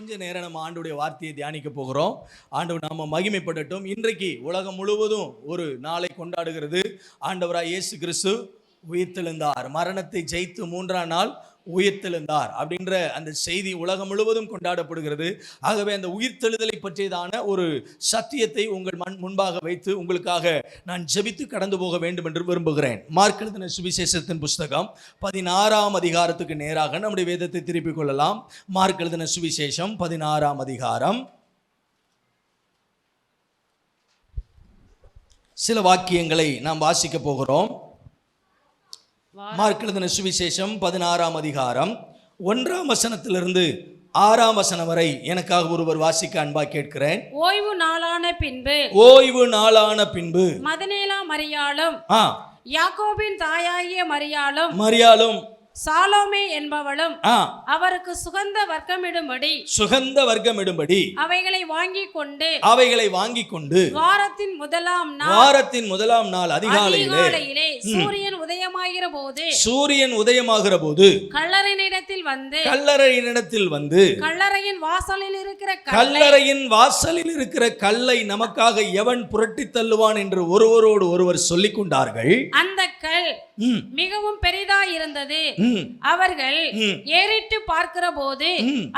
கொஞ்ச நேரம் நம்ம ஆண்டவருடைய வார்த்தையை தியானிக்க போகிறோம். ஆண்டவர் நாம மகிமைப்படட்டும். இன்றைக்கு உலகம் முழுவதும் ஒரு நாளை கொண்டாடுகிறது. ஆண்டவராய் இயேசு கிறிஸ்து உயிர்த்தெழுந்தார், மரணத்தை ஜெயித்து மூன்றாம் நாள் உயிர்த்தெழுந்தார் அப்படின்ற அந்த செய்தி உலகம் முழுவதும் கொண்டாடப்படுகிறது. ஆகவே அந்த உயிர்த்தெழுதலை பற்றியதான ஒரு சத்தியத்தை உங்கள் முன்பாக வைத்து உங்களுக்காக நான் ஜெபித்து கடந்து போக வேண்டும் என்று விரும்புகிறேன். மார்க் எழுதின சுவிசேஷத்தின் புஸ்தகம் 16ஆம் அதிகாரத்துக்கு நேராக நம்முடைய வேதத்தை திருப்பிக் கொள்ளலாம். மார்க் எழுதின சுவிசேஷம் 16ஆம் அதிகாரம் சில வாக்கியங்களை நாம் வாசிக்க போகிறோம். மார்க் எழுதின சுவிசேஷம் 16ஆம் அதிகாரம் 1ஆம் வசனத்திலிருந்து 6ஆம் வசனம் வரை எனக்காக ஒருவர் வாசிக்க அன்பா கேட்கிறேன். ஓய்வு நாளான பின்பு மதனேலா மரியாளும் யாக்கோபின் தாயாகிய மரியாளும் சாலோமே என்பவளும் அவருக்கு சுகந்த வர்க்கமிடும்படி அவைகளை வாங்கி கொண்டு வாரத்தின் முதலாம் நாள் அதிகாலையிலே சூரியன் உதயமாகிற போது கல்லறையினிடத்தில் வந்து கல்லறையின் வாசலில் இருக்கிற கல்லை நமக்காக எவன் புரட்டி தள்ளுவான் என்று ஒருவரோடு ஒருவர் சொல்லிக் கொண்டார்கள். அந்த கல் மிகவும் பெரிதாய் இருந்தது. அவர்கள் ஏறிட்டு பார்க்கிற போது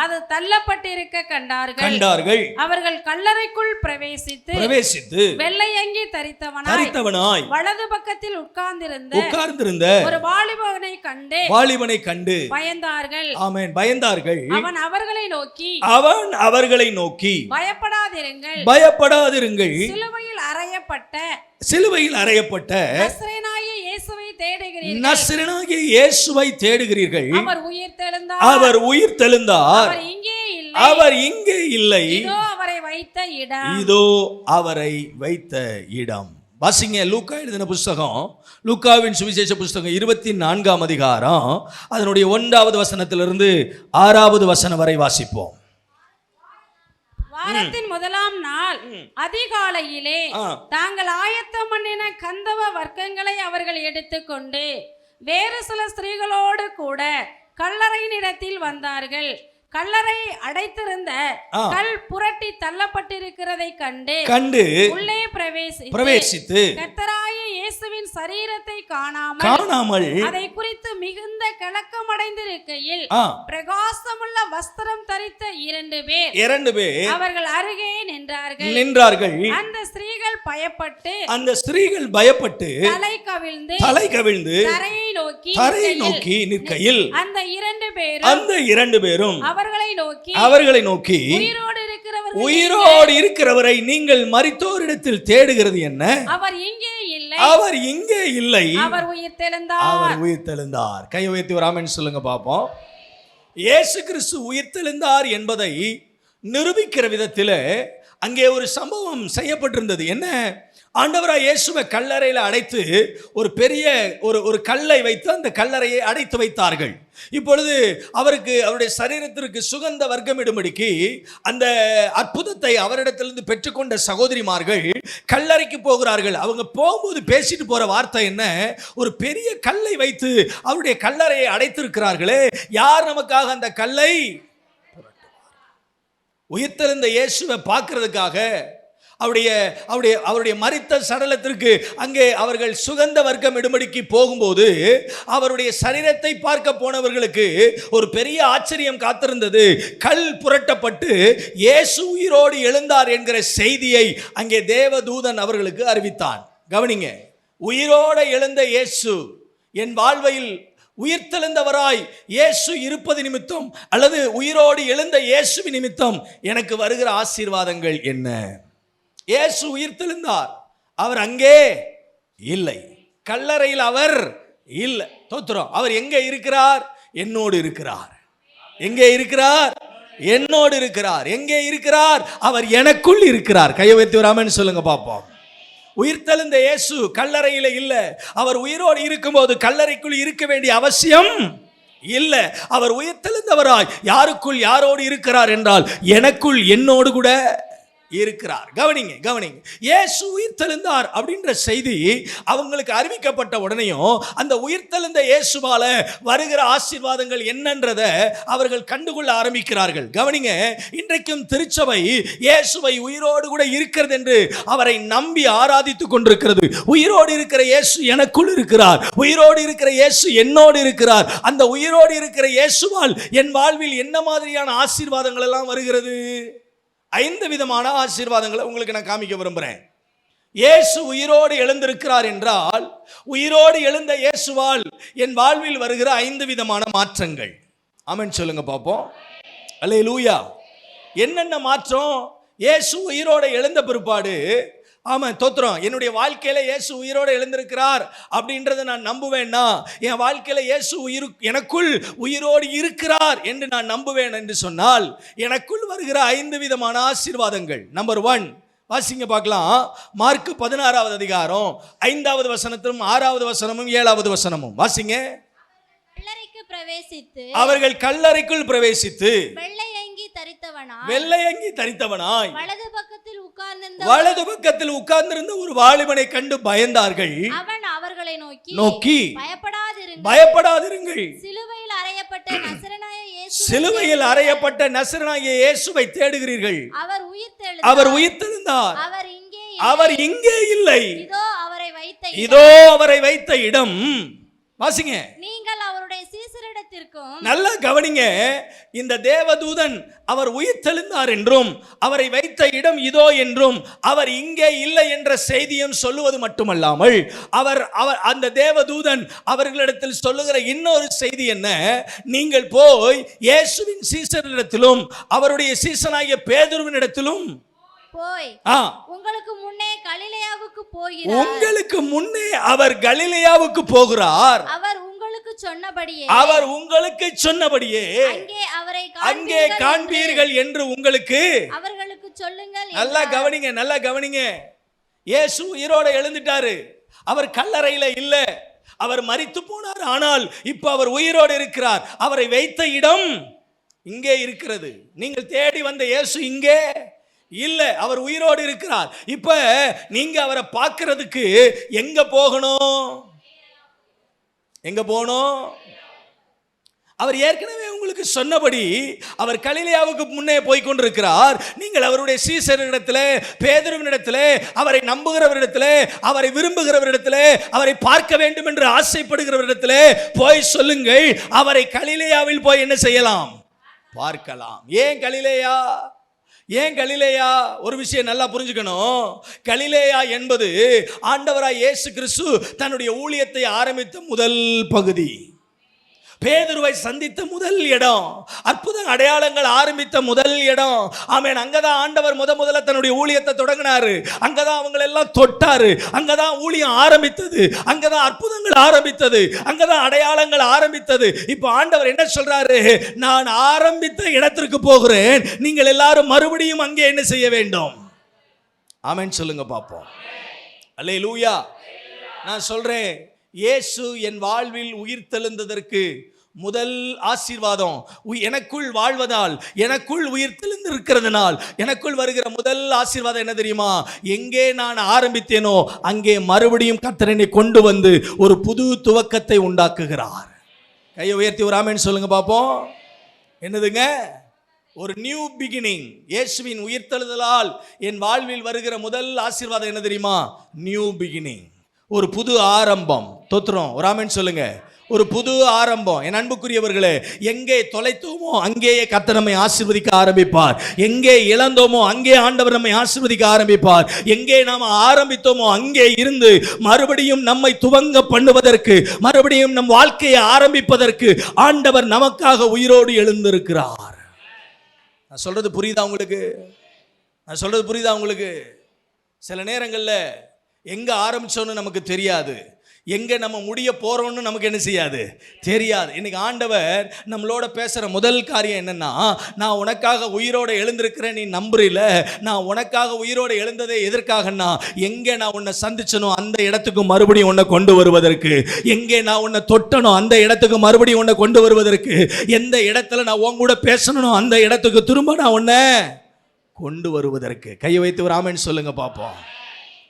அது தள்ளப்பட்டிருக்க கண்டார்கள். அவர்கள் கல்லறைக்குள் பிரவேசித்து வெள்ளை அங்கி தரித்தவனாய் வலது பக்கத்தில் உட்கார்ந்திருந்த ஒரு வாலிபனை கண்டு பயந்தார்கள். ஆமென், பயந்தார்கள். அவன் அவர்களை நோக்கி பயப்படாதிருங்கள், சிலுவையில் அறையப்பட்ட நசரேயனாகிய இயேசுவை தேடுகிறீர்கள். அவர் உயிர்த்தெழுந்தார், அவர் இங்கே இல்லை, இதோ அவரை வைத்த இடம். வாசிங்க லூக்கா எழுதின புஸ்தகம், லூக்காவின் சுவிசேஷ புஸ்தகம் 24ஆம் அதிகாரம் அதனுடைய 1வது வசனத்திலிருந்து 6வது வசனம் வரை வாசிப்போம். வாரத்தின் முதலாம் நாள் அதிகாலையிலே தாங்கள் ஆயத்தம் பண்ணின கந்தவ வர்க்கங்களை அவர்கள் எடுத்துக்கொண்டு வேறு சில ஸ்திரீகளோடு கூட கல்லறையின் இடத்தில் வந்தார்கள். கல்லறை அடைத்திருந்த கல் புரட்டி தள்ளப்பட்டிருக்கிறதை கண்டு உள்ளே பிரவேசித்து கர்த்தராகிய இயேசுவின் சரீரத்தை காணாமல் அதை குறித்து மிகுந்த கலக்கம் அடைந்திருக்கையில் பிரகாசமுள்ள வஸ்திரம் தரித்த இரண்டு பேர் அவர்கள் அருகே நின்றார்கள். அந்த ஸ்திரீகள் பயப்பட்டு தலை கவிழ்ந்து தரையை நோக்கி நிற்கையில் அந்த இரண்டு பேரும் அவர்களை நோக்கி உயிரோடு இருக்கிறவரை நீங்கள் மரித்தோரிடத்தில் தேடுகிறது என்ன? அவர் இங்கே இல்லை, அவர் உயிர்த்தெழுந்தார். கை உயர்த்தி ஒரு ஆமென் சொல்லுங்க பாப்போம். இயேசு கிறிஸ்து உயிர்த்தெழுந்தார் என்பதை நிரூபிக்கிற விதத்தில் அங்கே ஒரு சம்பவம் செய்யப்பட்டிருந்தது. என்ன? ஆண்டவராய் இயேசுவை கல்லறையில் அடைத்து ஒரு பெரிய ஒரு கல்லை வைத்து அந்த கல்லறையை அடைத்து வைத்தார்கள். இப்பொழுது அவருடைய சரீரத்திற்கு சுகந்த வர்க்கமிடும்படிக்கு அந்த அற்புதத்தை அவரிடத்திலிருந்து பெற்றுக்கொண்ட சகோதரிமார்கள் கல்லறைக்கு போகிறார்கள். அவங்க போகும்போது பேசிட்டு போற வார்த்தை என்ன? ஒரு பெரிய கல்லை வைத்து அவருடைய கல்லறையை அடைத்திருக்கிறார்களே, யார் நமக்காக அந்த கல்லை? உயிர்த்தெழுந்த இயேசுவை பார்க்கிறதுக்காக அவருடைய மரித்த சடலத்திற்கு அங்கே அவர்கள் சுகந்த வர்க்கம் இடும்படிக்கு போகும்போது அவருடைய சரீரத்தை பார்க்க போனவர்களுக்கு ஒரு பெரிய ஆச்சரியம் காத்திருந்தது. கல் புரட்டப்பட்டு இயேசு உயிரோடு எழுந்தார் என்கிற செய்தியை அங்கே தேவதூதன் அவர்களுக்கு அறிவித்தான். கவனிங்க, உயிரோடு எழுந்த இயேசு என் வாழ்வையில் உயிர்த்தெழுந்தவராய் இயேசு இருப்பது நிமித்தம் அல்லது உயிரோடு எழுந்த இயேசு நிமித்தம் எனக்கு வருகிற ஆசீர்வாதங்கள் என்ன? இயேசு உயிர்த்தெழுந்தார், அவர் அங்கே இல்லை, கல்லறையில் அவர் இல்லை. தோத்திரம். அவர் எங்கே இருக்கிறார்? என்னோடு இருக்கிறார். எங்கே இருக்கிறார்? என்னோடு இருக்கிறார். எங்கே இருக்கிறார்? அவர் எனக்குள் இருக்கிறார். கையை வைத்து வராமன்னு சொல்லுங்க பாப்போம். உயிர்த்தெழுந்த இயேசு கல்லறையில் இல்லை. அவர் உயிரோடு இருக்கும்போது கல்லறைக்குள் இருக்க வேண்டிய அவசியம் இல்லை. அவர் உயிர்த்தெழுந்தவராய் யாருக்குள் யாரோடு இருக்கிறார் என்றால் எனக்குள் என்னோடு கூட இருக்கிறார். கவனிங்க கவனிங்க, இயேசு உயிர்த்தெழுந்தார் அப்படின்ற செய்தி அவங்களுக்கு அறிவிக்கப்பட்ட உடனேயும் அந்த உயிர்த்தெழுந்த இயேசுவால வருகிற ஆசீர்வாதங்கள் என்னன்றதை அவர்கள் கண்டுகொள்ள ஆரம்பிக்கிறார்கள். கவனிங்க, இன்றைக்கும் திருச்சபை இயேசுவை உயிரோடு கூட இருக்கிறது என்று அவரை நம்பி ஆராதித்துக் கொண்டிருக்கிறது. உயிரோடு இருக்கிற இயேசு எனக்குள் இருக்கிறார், உயிரோடு இருக்கிற இயேசு என்னோடு இருக்கிறார். அந்த உயிரோடு இருக்கிற இயேசுவால் என் வாழ்வில் என்ன மாதிரியான ஆசீர்வாதங்கள் எல்லாம் வருகிறது? 5 விதமான ஆசீர்வாதங்களை உங்களுக்கு நான் காமிக்க விரும்புகிறேன். இயேசு உயிரோடு எழுந்திருக்கிறார் என்றால், உயிரோடு எழுந்த இயேசுவால் என் வாழ்வில் வருகிற 5 விதமான மாற்றங்கள். ஆமென் சொல்லுங்க பார்ப்போம். அல்லேலூயா. என்னென்ன மாற்றம்? இயேசு உயிரோடு எழுந்த பிற்பாடு, ஆமாம் தோத்திரம், என்னுடைய வாழ்க்கையில இயேசு உயிரோடு எழுந்திருக்கிறார் அப்படின்றத நான் நம்புவேன்னா, என் வாழ்க்கையில இயேசு எனக்குள் உயிரோடு இருக்கிறார் என்று நான் நம்புவேன் என்று சொன்னால், எனக்குள் வருகிற 5 விதமான ஆசீர்வாதங்கள். நம்பர் 1 வாசிங்க பார்க்கலாம். மார்க் 16வது அதிகாரம் 5வது வசனத்திலும் 6வது வசனமும் 7வது வசனமும் வாசிங்க. அவர்கள் கல்லறைக்குள் பிரவேசித்து வெள்ளை அங்கி தரித்தவனாய் வலது பக்கத்தில் உட்கார்ந்திருந்த ஒரு வாலிபனை கண்டு பயந்தார்கள். அவன் அவர்களை நோக்கி பயப்படாதிருங்கள், சிலுவையில் அறையப்பட்ட நசரேயனாகிய இயேசுவை தேடுகிறீர்கள். அவர் உயிர்த்தெழுந்தார், அவர் இங்கே இல்லை, இதோ அவரை வைத்த இடம். வாசிங்க. நீங்கள் அவருடைய சீசரிடத்திற்கும். நல்லா கவனிங்க, இந்த தேவதூதன் அவர் உயிர்த்தெழுந்தார் என்றும் அவரை வைத்த இடம் இதோ என்றும் அவர் இங்கே இல்லை என்ற செய்தியும் சொல்லுவது மட்டுமல்லாமல், அவர் அந்த தேவதூதன் அவர்களிடத்தில் சொல்லுகிற இன்னொரு செய்தி என்ன? நீங்கள் போய் இயேசுவின் சீசரிடத்திலும் அவருடைய சீசனாகிய பேதுருவினிடத்திலும் போய் உங்களுக்கு முன்னே கலிலேயாவுக்கு போகிறார். உங்களுக்கு முன்னே அவர் கலிலேயாவுக்கு போகிறார். அவர் உங்களுக்கு சொன்னபடியே அங்கே காண்பீர்கள் என்று உங்களுக்கு அவர்களுக்கு சொல்லுங்கள். நல்லா கவனிங்க, நல்லா கவனிங்க. இயேசு உயிரோட எழுந்துட்டாரு, அவர் கல்லறையில இல்ல, அவர் மரித்து போனார். ஆனால் இப்ப அவர் உயிரோடு இருக்கிறார். அவரை வைத்த இடம் இங்கே இருக்கிறது. நீங்கள் தேடி வந்த இயேசு இங்கே இல்ல, அவர் உயிரோடு இருக்கிறார். இப்ப நீங்க அவரை பார்க்கிறதுக்கு எங்க போகணும்? எங்க போகணும்? அவர் ஏற்கனவே உங்களுக்கு சொன்னபடி அவர் கலிலேயாவுக்கு முன்னே போய் கொண்டிருக்கிறார். நீங்கள் அவருடைய சீசரிடத்திலே, பேதுருவினிடத்திலே, அவரை நம்புகிறவரிடத்திலே, அவரை விரும்புகிறவரிடத்திலே, அவரை பார்க்க வேண்டும் என்று ஆசைப்படுகிறவரிடத்திலே போய் சொல்லுங்கள். அவரை கலிலேயாவில் போய் என்ன செய்யலாம்? பார்க்கலாம். ஏன் கலிலேயா? ஏன் கலிலேயா? ஒரு விஷயம் நல்லா புரிஞ்சுக்கணும். கலிலேயா என்பது ஆண்டவராய் இயேசு கிறிஸ்து தன்னுடைய ஊழியத்தை ஆரம்பித்த முதல் பகுதி, பேதுருவை சந்தித்த முதல் இடம், அற்புத அடையாளங்கள் ஆரம்பித்த முதல் இடம். ஆமென். அங்கதான் ஆண்டவர் முதல்ல தன்னுடைய ஊழியத்தை தொடங்கினாரு. அங்கதான் அவங்களை எல்லாம் தொட்டாரு. அங்கதான் ஊழியம் ஆரம்பித்தது. அங்கதான் அற்புதங்கள் ஆரம்பித்தது. அங்கதான் அடையாளங்கள் ஆரம்பித்தது. இப்போ ஆண்டவர் என்ன சொல்றாரு? நான் ஆரம்பித்த இடத்திற்கு போகிறேன், நீங்கள் எல்லாரும் மறுபடியும் அங்கே என்ன செய்ய வேண்டும்? ஆமென் சொல்லுங்க பாப்போம். அல்லேலூயா. நான் சொல்றேன், இயேசு என் வாழ்வில் உயிர்த்தெழுந்ததற்கு முதல் ஆசீர்வாதம், எனக்குள் வாழ்வதால், எனக்குள் உயிர்த்தெழுந்து இருக்கிறதுனால் எனக்குள் வருகிற முதல் ஆசீர்வாதம் என்ன தெரியுமா? எங்கே நான் ஆரம்பித்தேனோ அங்கே மறுபடியும் கர்த்தர் என்னை கொண்டு வந்து ஒரு புது துவக்கத்தை உண்டாக்குகிறார். கையை உயர்த்தி ஒரு ஆமென் சொல்லுங்க பாப்போம். என்னதுங்க? ஒரு நியூ பிகினிங். இயேசுவின் உயிர்த்தெழுதலால் என் வாழ்வில் வருகிற முதல் ஆசீர்வாதம் என்ன தெரியுமா? நியூ பிகினிங், ஒரு புது ஆரம்பம். தோத்திரம். ஒரு ஆமென் சொல்லுங்க. ஒரு புது ஆரம்பம். என் அன்புக்குரியவர்களே, எங்கே தொலைத்தோமோ அங்கேயே கர்த்தர் நம்மை ஆசீர்வதிக்க ஆரம்பிப்பார். எங்கே இழந்தோமோ அங்கே ஆண்டவர் நம்மை ஆசீர்வதிக்க ஆரம்பிப்பார். எங்கே நாம் ஆரம்பித்தோமோ அங்கே இருந்து மறுபடியும் நம்மை துவங்க பண்ணுவதற்கு, மறுபடியும் நம் வாழ்க்கையை ஆரம்பிப்பதற்கு ஆண்டவர் நமக்காக உயிரோடு எழுந்திருக்கிறார். நான் சொல்றது புரியுதா உங்களுக்கு? நான் சொல்றது புரியுதா உங்களுக்கு? சில நேரங்களில் எங்க ஆரம்பிச்சோன்னு நமக்கு தெரியாது, எங்க நம்ம முடிய போறோம்னு நமக்கு என்ன செய்யாது, தெரியாது. இன்னைக்கு ஆண்டவர் நம்மளோட பேசுற முதல் காரியம் என்னன்னா, நான் உனக்காக உயிரோட எழுந்திருக்கிறேன், நீ நம்புறீல? நான் உனக்காக உயிரோட எழுந்ததே எதற்காகன்னா, எங்கே நான் உன்னை சந்திச்சனோ அந்த இடத்துக்கு மறுபடியும் உன்னை கொண்டு வருவதற்கு, எங்கே நான் உன்னை தொட்டனோ அந்த இடத்துக்கு மறுபடியும் உன்னை கொண்டு வருவதற்கு, எந்த இடத்துல நான் உன் கூட பேசணும் அந்த இடத்துக்கு திரும்ப நான் உன்னை கொண்டு வருவதற்கு. கையை வைத்து ஒரு ஆமென் சொல்லுங்க பார்ப்போம்.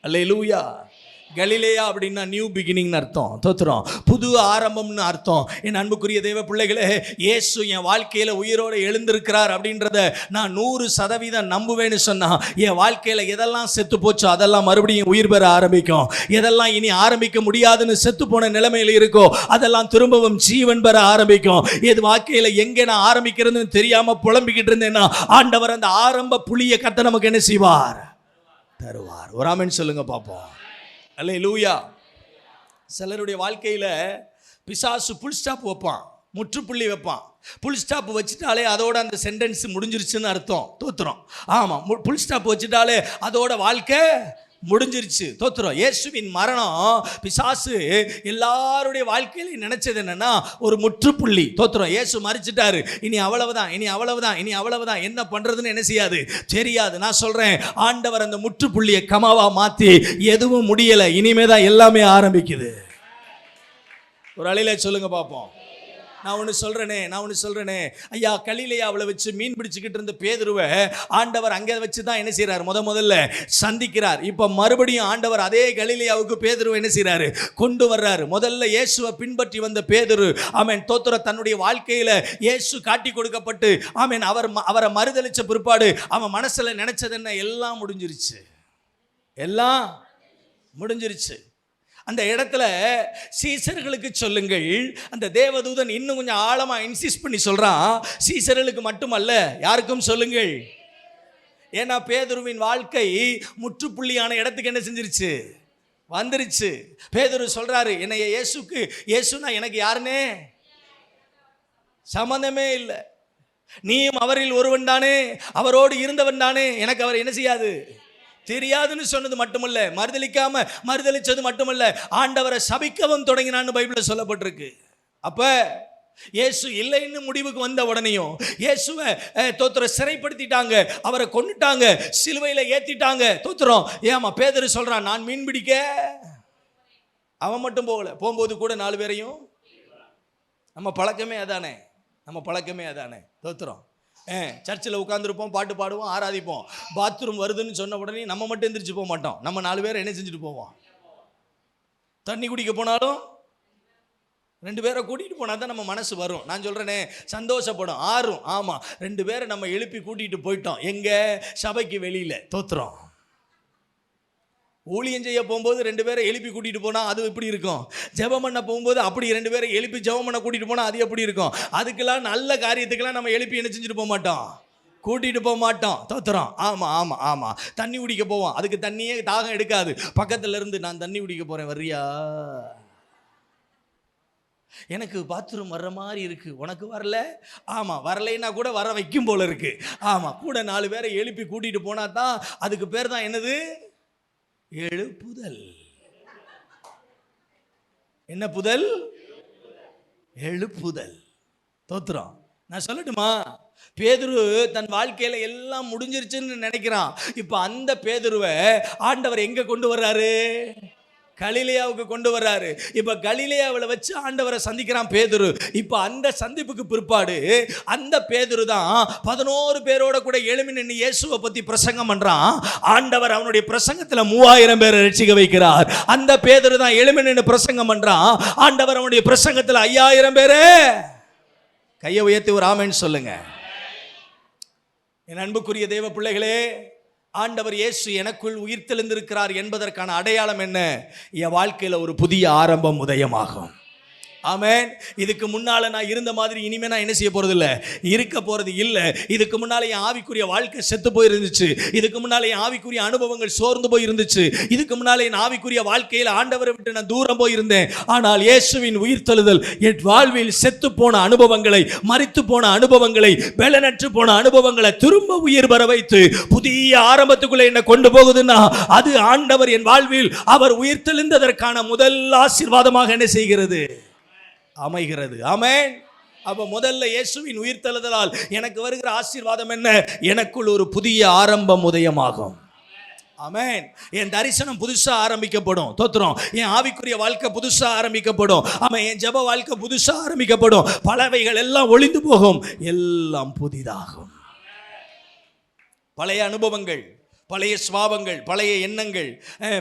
அல்லேலூயா. கலிலேயா அப்படின்னா நியூ பிகினிங்னு அர்த்தம். தோத்துறோம், புது ஆரம்பம்னு அர்த்தம். என் அன்புக்குரிய தேவ பிள்ளைகளே, இயேசு என் வாழ்க்கையில் உயிரோடு எழுந்திருக்கிறார் அப்படின்றத நான் 100% நம்புவேன்னு சொன்னா, என் வாழ்க்கையில் எதெல்லாம் செத்து போச்சோ அதெல்லாம் மறுபடியும் உயிர் பெற ஆரம்பிக்கும். எதெல்லாம் இனி ஆரம்பிக்க முடியாதுன்னு செத்து போன நிலைமையில் இருக்கோ அதெல்லாம் திரும்பவும் ஜீவன் பெற ஆரம்பிக்கும். எது வாழ்க்கையில் எங்கே நான் ஆரம்பிக்கிறதுன்னு தெரியாம புலம்பிக்கிட்டு இருந்தேன்னா, ஆண்டவர் அந்த ஆரம்ப புளிய கத்த நமக்கு என்ன செய்வார்? தருவார். ஒரு ஆமென் சொல்லுங்க பார்ப்போம். அல்லேலூயா. சிலருடைய வாழ்க்கையில் பிசாசு புல் ஸ்டாப் வைப்பான், முற்றுப்புள்ளி வைப்பான். புல் ஸ்டாப் வச்சுட்டாலே அதோட அந்த சென்டென்ஸ் முடிஞ்சிருச்சுன்னு அர்த்தம். தோத்துறோம். ஆமாம், புல் ஸ்டாப் வச்சுட்டாலே அதோட வாழ்க்கை முடிஞ்சிருச்சு. தோத்துறோம். இயேசுவின் மரணம் பிசாசு எல்லாருடைய வாழ்க்கையில நினைச்சது என்னன்னா ஒரு முற்றுப்புள்ளி. தோத்துறோம். இயேசு மரிச்சிட்டாரு, இனி அவ்வளவுதான், இனி அவ்வளவுதான், இனி அவ்வளவுதான், என்ன பண்றதுன்னு என்ன செய்யாது, தெரியாது. நான் சொல்றேன், ஆண்டவர் அந்த முற்றுப்புள்ளியை கமாவா மாத்தி எதுவும் முடியல, இனிமேதான் எல்லாமே ஆரம்பிக்குது. ஒரு அலையில சொல்லுங்க பார்ப்போம். நான் ஒன்று சொல்கிறேனே, ஐயா, கலிலேயாவில் வச்சு மீன் பிடிச்சிக்கிட்டு இருந்த பேதுருவை ஆண்டவர் அங்கே வச்சு தான் என்ன செய்கிறார், முதல்ல சந்திக்கிறார். இப்போ மறுபடியும் ஆண்டவர் அதே கலிலேயாவுக்கு பேதுருவை என்ன செய்கிறாரு, கொண்டு வர்றாரு. முதல்ல இயேசுவை பின்பற்றி வந்த பேதுரு, ஆமென், தோத்துற தன்னுடைய வாழ்க்கையில் இயேசு காட்டி கொடுக்கப்பட்டு, ஆமென், அவரை மறுதளிச்ச பிற்பாடு அவன் மனசில் நினைச்சது என்ன, எல்லாம் முடிஞ்சிருச்சு. அந்த இடத்துல சீசர்களுக்கு சொல்லுங்கள், அந்த தேவதூதன் இன்னும் கொஞ்சம் ஆழமா இன்சிஸ்ட் பண்ணி சொல்றான், சீசர்களுக்கு மட்டுமல்ல யாருக்கும் சொல்லுங்கள். ஏன்னா பேதுருவின் வாழ்க்கை முற்றுப்புள்ளியான இடத்துக்கு என்ன செஞ்சிருச்சு, வந்துருச்சு. பேதுரு சொல்றாரு, என்னைய இயேசுனா எனக்கு யாருன்னே சம்பந்தமே இல்லை, நீயும் அவரில் ஒருவன் தானே, அவரோடு இருந்தவன் தானே, எனக்கு அவர் என்ன செய்யாது, தெரியாதுன்னு சொன்னது மட்டுமல்ல, மறுதளிச்சது மட்டுமல்ல, ஆண்டவரை சபிக்கவும் தொடங்கினான்னு பைபிளில் சொல்லப்பட்டிருக்கு. அப்ப இயேசு இல்லைன்னு முடிவுக்கு வந்த உடனேயும் இயேசுவை தோத்துற சிறைப்படுத்திட்டாங்க, அவரை கொன்னுட்டாங்க, சிலுவையில் ஏத்திட்டாங்க. தோத்துறோம். ஏமா பேதுரு சொல்றான், நான் மீன் பிடிக்க. அவன் மட்டும் போகல, போகும்போது கூட 4 பேரையும். நம்ம பழக்கமே அதானே. தோத்துறோம். சர்ச்சில் உட்காந்துருப்போம், பாட்டு பாடுவோம், ஆராதிப்போம். பாத்ரூம் வருதுன்னு சொன்ன உடனே நம்ம மட்டும் எந்திரிச்சு போக மாட்டோம், நம்ம 4 பேரை என்ன செஞ்சுட்டு போவோம். தண்ணி குடிக்க போனாலும் 2 பேரை கூட்டிகிட்டு போனால் தான் நம்ம மனசு வரும். நான் சொல்கிறேனே, சந்தோஷப்படும், ஆறும். ஆமாம், 2 பேரை நம்ம எழுப்பி கூட்டிகிட்டு போயிட்டோம். எங்கே? சபைக்கு வெளியில். தோத்துறோம். ஊழியம் செய்ய போகும்போது 2 பேரை எழுப்பி கூட்டிகிட்டு போனால் அது எப்படி இருக்கும்? ஜெபம் பண்ண போகும்போது அப்படி 2 பேரை எழுப்பி ஜெபம் பண்ண கூட்டிகிட்டு போனால் அது எப்படி இருக்கும்? அதுக்கெல்லாம் நல்ல காரியத்துக்கெல்லாம் நம்ம எழுப்பி என்ன செஞ்சுட்டு போக மாட்டோம், கூட்டிகிட்டு போக மாட்டோம். தோத்துறோம். ஆமாம். தண்ணி குடிக்க போவோம், அதுக்கு தண்ணியே தாகம் எடுக்காது. பக்கத்தில் இருந்து, நான் தண்ணி குடிக்க போகிறேன், வர்றியா? எனக்கு பாத்ரூம் வர்ற மாதிரி இருக்கு, உனக்கு வரல? ஆமாம், வரலைன்னா கூட வர வைக்கும் போல இருக்கு. ஆமாம், கூட 4 பேரை எழுப்பி கூட்டிகிட்டு போனால் தான் அதுக்கு பேர் தான் என்னது, எழுப்புதல். என்ன புதல்? எழுப்புதல். தோத்துறோம். நான் சொல்லட்டுமா, பேதுரு தன் வாழ்க்கையில எல்லாம் முடிஞ்சிருச்சுன்னு நினைக்கிறான். இப்ப அந்த பேதுருவை ஆண்டவர் எங்க கொண்டு வர்றாரு, கலிலேயாவுக்கு கொண்டு வர்றாரு. இப்ப கலிலேயாவில் வச்சு ஆண்டவரை சந்திக்கிறான் பேதுரு. இப்ப அந்த சந்திப்புக்கு பிற்பாடு அந்த பேதுரு தான் 11 பேரோட கூட எழும்பி நின்று இயேசுவை பத்தி பிரசங்கம் பண்றான். ஆண்டவர் அவனுடைய பிரசங்கத்துல 3000 பேரை ரட்சிக்க வைக்கிறார். அந்த பேதுரு தான் எழும்பி நின்று பிரசங்கம் பண்றான். ஆண்டவர் அவனுடைய பிரசங்கத்துல 5000 பேரு. கையை உயர்த்தி ஒரு ஆமென் சொல்லுங்க. என் அன்புக்குரிய தேவ பிள்ளைகளே, ஆண்டவர் இயேசு எனக்குள் உயிர்த்தெழுந்திருக்கிறார் என்பதற்கான அடையாளம் என்ன? என் வாழ்க்கையில் ஒரு புதிய ஆரம்பம் உதயமாகும். ஆமென். இதுக்கு முன்னால நான் இருந்த மாதிரி இனிமே நான் என்ன செய்ய போறது இல்லை, இருக்க போறது இல்லை. இதுக்கு முன்னால என் ஆவிக்குரிய வாழ்க்கை செத்து போயிருந்துச்சு. இதுக்கு முன்னால என் ஆவிக்குரிய அனுபவங்கள் சோர்ந்து போயிருந்துச்சு. இதுக்கு முன்னால என் ஆவிக்குரிய வாழ்க்கையில் ஆண்டவரை விட்டு நான் தூரம் போயிருந்தேன். ஆனால் இயேசுவின் உயிர்த்தெழுதல் என் வாழ்வில் செத்து போன அனுபவங்களை, மரித்து போன அனுபவங்களை, பலனற்று போன அனுபவங்களை திரும்ப உயிர் பெற வைத்து புதிய ஆரம்பத்துக்குள்ள என்ன கொண்டு போகுதுன்னா, அது ஆண்டவர் என் வாழ்வில் அவர் உயிர்த்தெழுந்ததற்கான முதல் ஆசீர்வாதமாக என்ன செய்கிறது, அமைகிறது. ஆமென். அப்ப முதல்ல இயேசுவின் உயிர்த்தெழுதலால் எனக்கு வருகிற ஆசீர்வாதம் என்ன? எனக்குள் ஒரு புதிய ஆரம்பம் உதயமாகும். ஆமென். என் தரிசனம் புதுசா ஆரம்பிக்கப்படும். தோத்துறோம். என் ஆவிக்குரிய வாழ்க்கை புதுசா ஆரம்பிக்கப்படும். ஆமென். என் ஜெப வாழ்க்கை புதுசா ஆரம்பிக்கப்படும். பலவைகள் எல்லாம் ஒளிந்து போகும், எல்லாம் புதிதாகும். பழைய அனுபவங்கள், பழைய சுவாபங்கள், பழைய எண்ணங்கள்,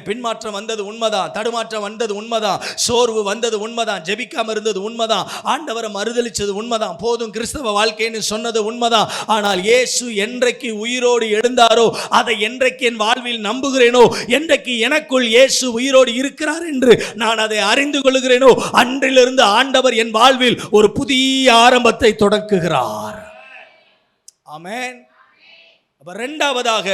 பின்மாற்றம் வந்தது உண்மைதான், தடுமாற்றம் வந்தது உண்மைதான், சோர்வு வந்தது உண்மைதான், ஜெபிக்காம இருந்தது உண்மைதான், ஆண்டவரை மறுதலிச்சது உண்மைதான், போதும் கிறிஸ்தவ வாழ்க்கைன்னு சொன்னது உண்மைதான். ஆனால் இயேசு என்றைக்கு உயிரோடு எழுந்தாரோ, அதை என்றைக்கு என் வாழ்வில் நம்புகிறேனோ, என்றைக்கு எனக்குள் இயேசு உயிரோடு இருக்கிறார் என்று நான் அதை அறிந்து கொள்கிறேனோ, அன்றிலிருந்து ஆண்டவர் என் வாழ்வில் ஒரு புதிய ஆரம்பத்தை தொடங்குகிறார். ஆமென். அப்ப இரண்டாவதாக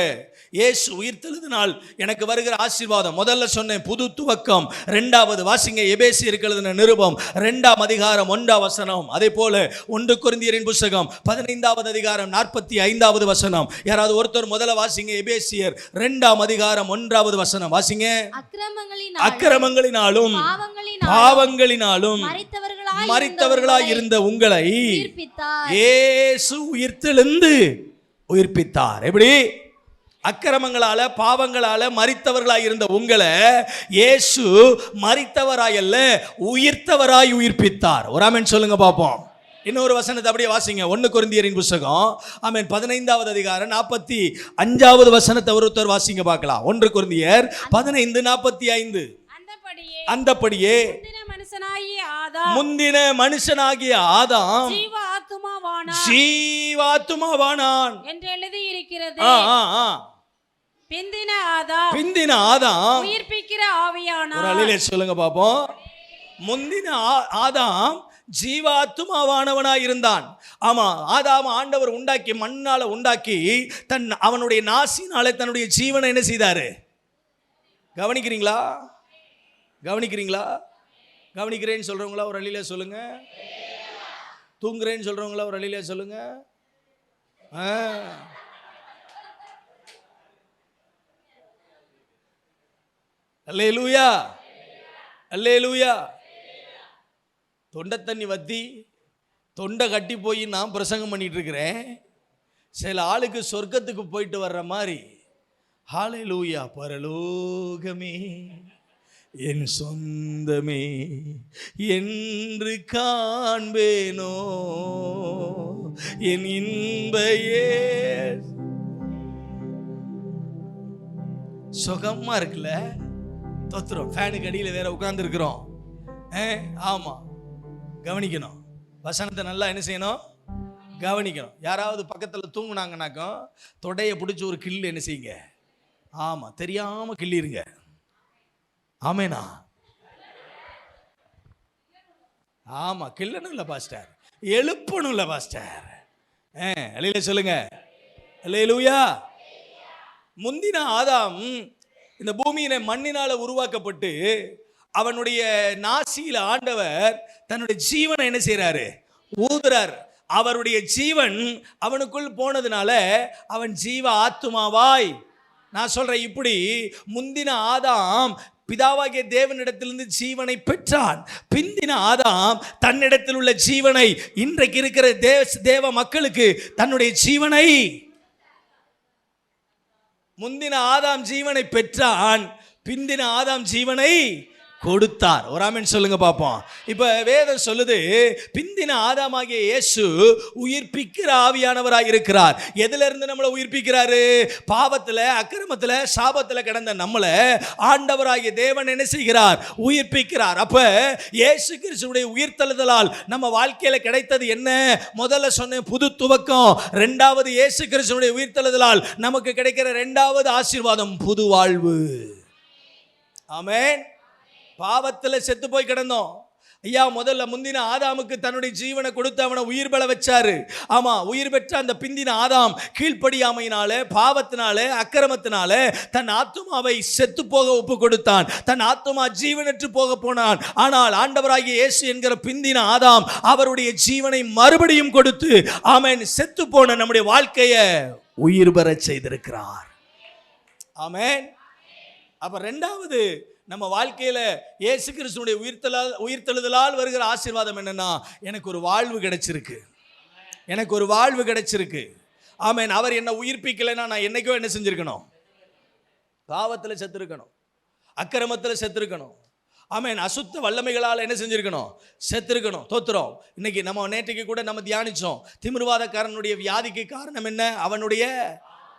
இயேசு உயிர்த்தெழுதினால் எனக்கு வருகிற ஆசீர்வாதம். முதல்ல சொன்னேன் புது துவக்கம். இரண்டாவது வாசிங்க, எபேசியருக்கு எழுதின நிருபம் 2ஆம் அதிகாரம் 1ஆம் வசனம். அதே போல 1 கொரிந்தியரின் புத்தகம் 15வது அதிகாரம் 45வது வசனம். யாராவது ஒருத்தர் முதல்ல வாசிங்க, எபேசியர் 2ஆம் அதிகாரம் 1வது வசனம் வாசிங்க. அக்கிரமங்களினாலும் பாவங்களினாலும் மரித்தவர்களாய் இருந்த உங்களை இயேசு உயிர்த்தெழுந்து உயிர்ப்பித்தார். எப்படி? அக்கிரமங்களால பாவங்களால மரித்தவர்களாய் இருந்த உங்களை இயேசு மரித்தவராய் அல்ல, உயிர்த்தவராய் உயிர்ப்பித்தார். ஒரு ஆமென் சொல்லுங்க பாப்போம். இன்னொரு வசனத்தை அப்படியே வாசிங்க, 1 கொரிந்தியரின் புத்தகம் ஆமென் 15வது அதிகாரம் 45வது வசனத்தை ஒருத்தர் வாசிங்க பார்க்கலாம். 1 கொரிந்தியர் 15:45. அந்தப்படியே முந்தின மனுஷனாகிய ஆதாம் ஜீவாத்துமாவானான் என்று எழுதி இருக்கிறது. பிந்தின ஆதாம் உயிர்ப்பிக்கிற ஆவியானார். ஒரு அலையிலே சொல்லுங்க பாப்போம். முந்தின ஆதாம் ஜீவாத்துமாவானவனாய் இருந்தான். ஆமா, ஆதாம் ஆண்டவர் உண்டாக்கி, மண்ணால உண்டாக்கி, அவனுடைய நாசினாலே தன்னுடைய ஜீவனை என்ன செய்தாரு? கவனிக்கிறீங்களா? கவனிக்கிறேன்னு சொல்றவங்களா ஒரு அலையிலே சொல்லுங்க. தூங்குறேன்னு சொல்றவங்களா ஒரு அலையிலே சொல்லுங்க. அல்லேலூயா, அல்லேலூயா. தொண்டை தண்ணி வத்தி தொண்டை கட்டி போய் நான் பிரசங்கம் பண்ணிட்டு இருக்கிறேன். சில ஆளுக்கு சொர்க்கத்துக்கு போயிட்டு வர்ற மாதிரி ஹல்லேலூயா. பரலோகமே என் சொந்தமே என்று காண்பேனோ என் இன்பையே. சுகமா இருக்குல்ல? தொத்துறோம், ஃபேனுக்கு அடியில் வேற உட்கார்ந்து இருக்கிறோம். ஆமா, கவனிக்கணும். வசனத்தை நல்லா என்ன செய்யணும்? கவனிக்கணும். யாராவது பக்கத்தில் தூங்குனாங்கனாக்கும் தொடையை பிடிச்சி ஒரு கில்லு என்ன செய்யுங்க? ஆமா, தெரியாம கிள்ளிருங்க. ஆமேனா? ஆமா, கிள்ளணும் இல்லை பாஸ்டர், எழுப்பணும் இல்லை பாஸ்டர். அல்லேலூயா சொல்லுங்க. அல்லேலூயா. முந்தின ஆதாம் இந்த பூமியினை மண்ணினால உருவாக்கப்பட்டு அவனுடைய நாசியில ஆண்டவர் தன்னுடைய ஜீவனை என்ன செய்யறாரு? ஊதுறார். அவருடைய ஜீவன் அவனுக்குள் போனதுனால அவன் ஜீவ ஆத்துமாவாய், நான் சொல்றேன் இப்படி, முந்தின ஆதாம் பிதாவாகிய தேவனிடத்திலிருந்து ஜீவனை பெற்றான். பிந்தின ஆதாம் தன்னிடத்தில் உள்ள ஜீவனை இன்றைக்கு இருக்கிற தேவ மக்களுக்கு தன்னுடைய ஜீவனை, முந்தின ஆதாம் ஜீவனை பெற்றான், பிந்தின ஆதாம் ஜீவனை கொடுத்தார். ஒரு ஆமென் சொல்லுங்க பாப்போம். இப்ப வேதம் சொல்லுது, பிந்தின ஆதாமாகிய இயேசு உயிர்ப்பிக்கிற ஆவியானவராய் இருக்கிறார். எதுல இருந்து நம்மளை உயிர்ப்பிக்கிறாரு? பாவத்துல, அக்கிரமத்துல, சாபத்துல கிடந்த நம்மளை ஆண்டவராகிய தேவன் என்ன செய்கிறார்? உயிர்ப்பிக்கிறார். அப்ப இயேசு கிறிஸ்துவுடைய உயிர்த்தெழுதலால் நம்ம வாழ்க்கையில கிடைத்தது என்ன? முதல்ல சொன்ன புது துவக்கம். இரண்டாவது, இயேசு கிறிஸ்துவுடைய உயிர்த்தெழுதலால் நமக்கு கிடைக்கிற இரண்டாவது ஆசீர்வாதம் புது வாழ்வு. ஆமென். பாவத்தில் செத்து போய் கிடந்தோம் ஐயா. முதல்ல முந்தின ஆதாமுக்கு தன்னுடைய ஜீவனை கொடுத்து அவனை உயிர் பெற வச்சாரு. ஆமா, உயிர் பெற்ற அந்த பிந்தின ஆதாம் கீழ்ப்படியாமையினால, பாவத்தினால, அக்கிரமத்தினால தன் ஆத்துமாவை செத்து போக ஒப்பு கொடுத்தான். தன் ஆத்துமா ஜீவனற்று போக போனான். ஆனால் ஆண்டவராகிய இயேசு என்கிற பிந்தின ஆதாம் அவருடைய ஜீவனை மறுபடியும் கொடுத்து ஆமென் செத்து போன நம்முடைய வாழ்க்கையை உயிர் பெற செய்திருக்கிறார். ஆமென். அப்ப இரண்டாவது நம்ம வாழ்க்கையில இயேசு கிறிஸ்துவுடைய உயிர்த்தெழுதலால் வருகிற ஆசீர்வாதம் என்னன்னா, எனக்கு ஒரு வாழ்வு கிடைச்சிருக்கு. எனக்கு ஒரு வாழ்வு கிடைச்சிருக்கு. ஆமென். அவர் என்ன உயிர்ப்பிக்கலைன்னா நான் என்னைக்கோ என்ன செஞ்சிருக்கணும்? பாவத்தில் செத்துருக்கணும், அக்கிரமத்தில் செத்துருக்கணும். ஆமென். அசுத்த வல்லமைகளால் என்ன செஞ்சிருக்கணும்? செத்துருக்கணும். தோத்துறோம். இன்னைக்கு நம்ம நேற்றைக்கு கூட நம்ம தியானிச்சோம், திமிர்வாதக்காரனுடைய வியாதிக்கு காரணம் என்ன? அவனுடைய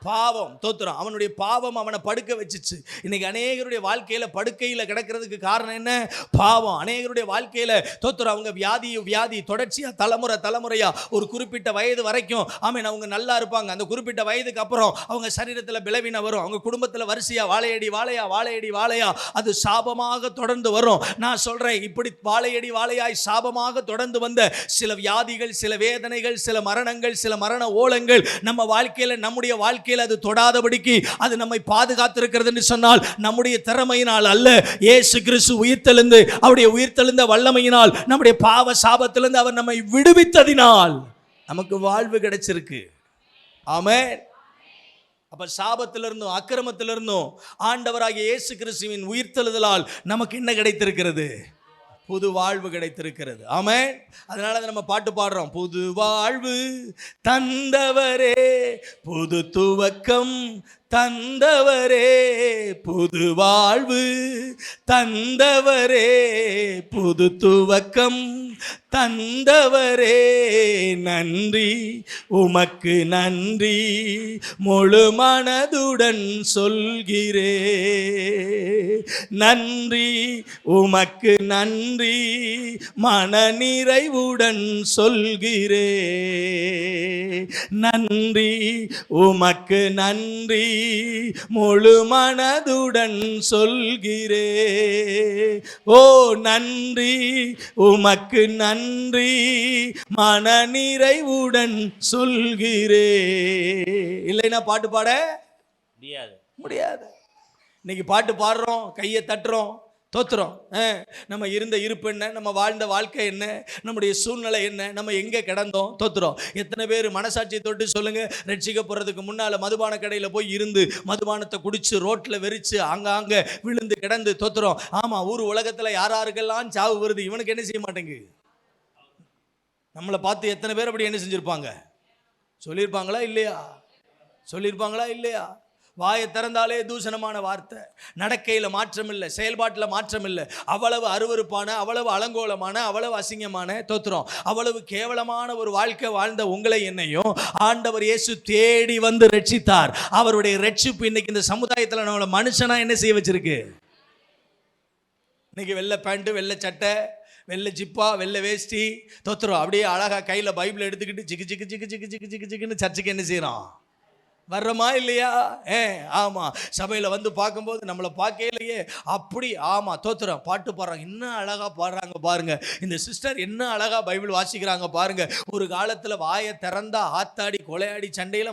பாவம். தோத்துறோம். அவனுடைய பாவம் அவனை படுக்க வச்சுச்சு. இன்னைக்கு அநேகருடைய வாழ்க்கையில படுக்கையில கிடக்கிறதுக்கு காரணம் என்ன? பாவம். அநேகருடைய வாழ்க்கையில தோத்துறோம். அவங்க வியாதி தொடர்ச்சியா தலைமுறையா ஒரு குறிப்பிட்ட வயது வரைக்கும் ஆமென் அவங்க நல்லா இருப்பாங்க. அந்த குறிப்பிட்ட வயதுக்கு அப்புறம் அவங்க சரீரத்தில் பிளவின வரும். அவங்க குடும்பத்தில் வரிசையா வாழையடி அது சாபமாக தொடர்ந்து வரும். நான் சொல்றேன், இப்படி வாழையடி வாழையாய் சாபமாக தொடர்ந்து வந்த சில வியாதிகள், சில வேதனைகள், சில மரணங்கள், சில மரண ஓலங்கள் நம்ம வாழ்க்கையில, நம்முடைய வாழ்க்கையில் அது தொடாதபடிக்கு அது நம்மை பாதுகாத்திருக்கிறது என்று சொன்னால் நம்முடைய திறமையினால் அல்ல, இயேசு கிறிஸ்து உயிர்த்தெழுந்து அவருடைய உயிர்த்தெழுந்த வல்லமையினால் நம்முடைய பாவ சாபத்திலிருந்து அவர் நம்மை விடுவித்ததினால் நமக்கு வாழ்வு கிடைச்சிருக்கு. ஆமென். அப்ப சாபத்திலிருந்தும் அக்கிரமத்திலிருந்தும் ஆண்டவராகிய இயேசு கிறிஸ்துவின் உயிர்த்தெழுதலால் நமக்கு என்ன கிடைத்திருக்கிறது? புது வாழ்வு கிடைத்திருக்கிறது. ஆமென். அதனால நம்ம பாட்டு பாடுறோம். புது வாழ்வு தந்தவரே, புது துவக்கம் தந்தவரே, புது வாழ்வு தந்தவரே, புது துவக்கம் தந்தவரே, நன்றி உமக்கு நன்றி முழு மனதுடன் சொல்கிறே, நன்றி உமக்கு நன்றி மனநிறைவுடன் சொல்கிறே, நன்றி உமக்கு நன்றி முழு மனதுடன் சொல்கிறே, ஓ நன்றி உமக்கு நன்றி மனநிறைவுடன் சொல்கிறே. இல்லைன்னா பாட்டு பாட முடியாது. இன்னைக்கு பாட்டு பாடுறோம், கையை தட்டுறோம், தோத்துறோம். நம்ம இருந்த இருப்பு என்ன, நம்ம வாழ்ந்த வாழ்க்கை என்ன, நம்முடைய சூழ்நிலை என்ன, நம்ம எங்கே கிடந்தோம், தோத்துறோம். எத்தனை பேர் மனசாட்சியை தொட்டு சொல்லுங்க, ரட்சிக்கப்படுறதுக்கு முன்னால் மதுபான கடையில் போய் இருந்து மதுபானத்தை குடிச்சு ரோட்டில் வெறிச்சு அங்க விழுந்து கிடந்து தோத்துறோம். ஆமாம், ஊர் உலகத்தில் யாருக்கெல்லாம் சாவு வருது, இவனுக்கு என்ன செய்ய மாட்டேங்கு. நம்மளை பார்த்து எத்தனை பேர் அப்படி என்ன செஞ்சுருப்பாங்க? சொல்லியிருப்பாங்களா இல்லையா? வாயை திறந்தாலே தூஷணமான வார்த்தை, நடக்கையில் மாற்றம் இல்லை, செயல்பாட்டில் மாற்றம் இல்லை, அவ்வளவு அருவருப்பான, அவ்வளவு அலங்கோலமான, அவ்வளவு அசிங்கமான தோத்துறோம், அவ்வளவு கேவலமான ஒரு வாழ்க்கை வாழ்ந்த உங்களை என்னையும் ஆண்டவர் இயேசு தேடி வந்து ரட்சித்தார். அவருடைய ரட்சிப்பு இன்னைக்கு இந்த சமுதாயத்தில் நம்மளை மனுஷனா என்ன செய்ய வச்சிருக்கு? இன்னைக்கு வெள்ளை பேண்ட்டு, வெள்ளை சட்டை, வெள்ளை ஜிப்பா, வெள்ளை வேஷ்டி, தோத்துறோம். அப்படியே அழகா கையில் பைபிள் எடுத்துக்கிட்டு சிக்கு சர்ச்சுக்கு என்ன செய்யறோம்? வர்றோமா இல்லையா? ஆமாம். சபையில் வந்து பார்க்கும்போது நம்மளை பார்க்கையிலேயே அப்படி ஆமாம் தோத்துறோம். பாட்டு பாடுறாங்க, இன்னும் அழகாக பாடுறாங்க பாருங்க. இந்த சிஸ்டர் என்ன அழகாக பைபிள் வாசிக்கிறாங்க பாருங்க. ஒரு காலத்தில் வாயை திறந்தா ஆத்தாடி கொலையாடி சண்டையில்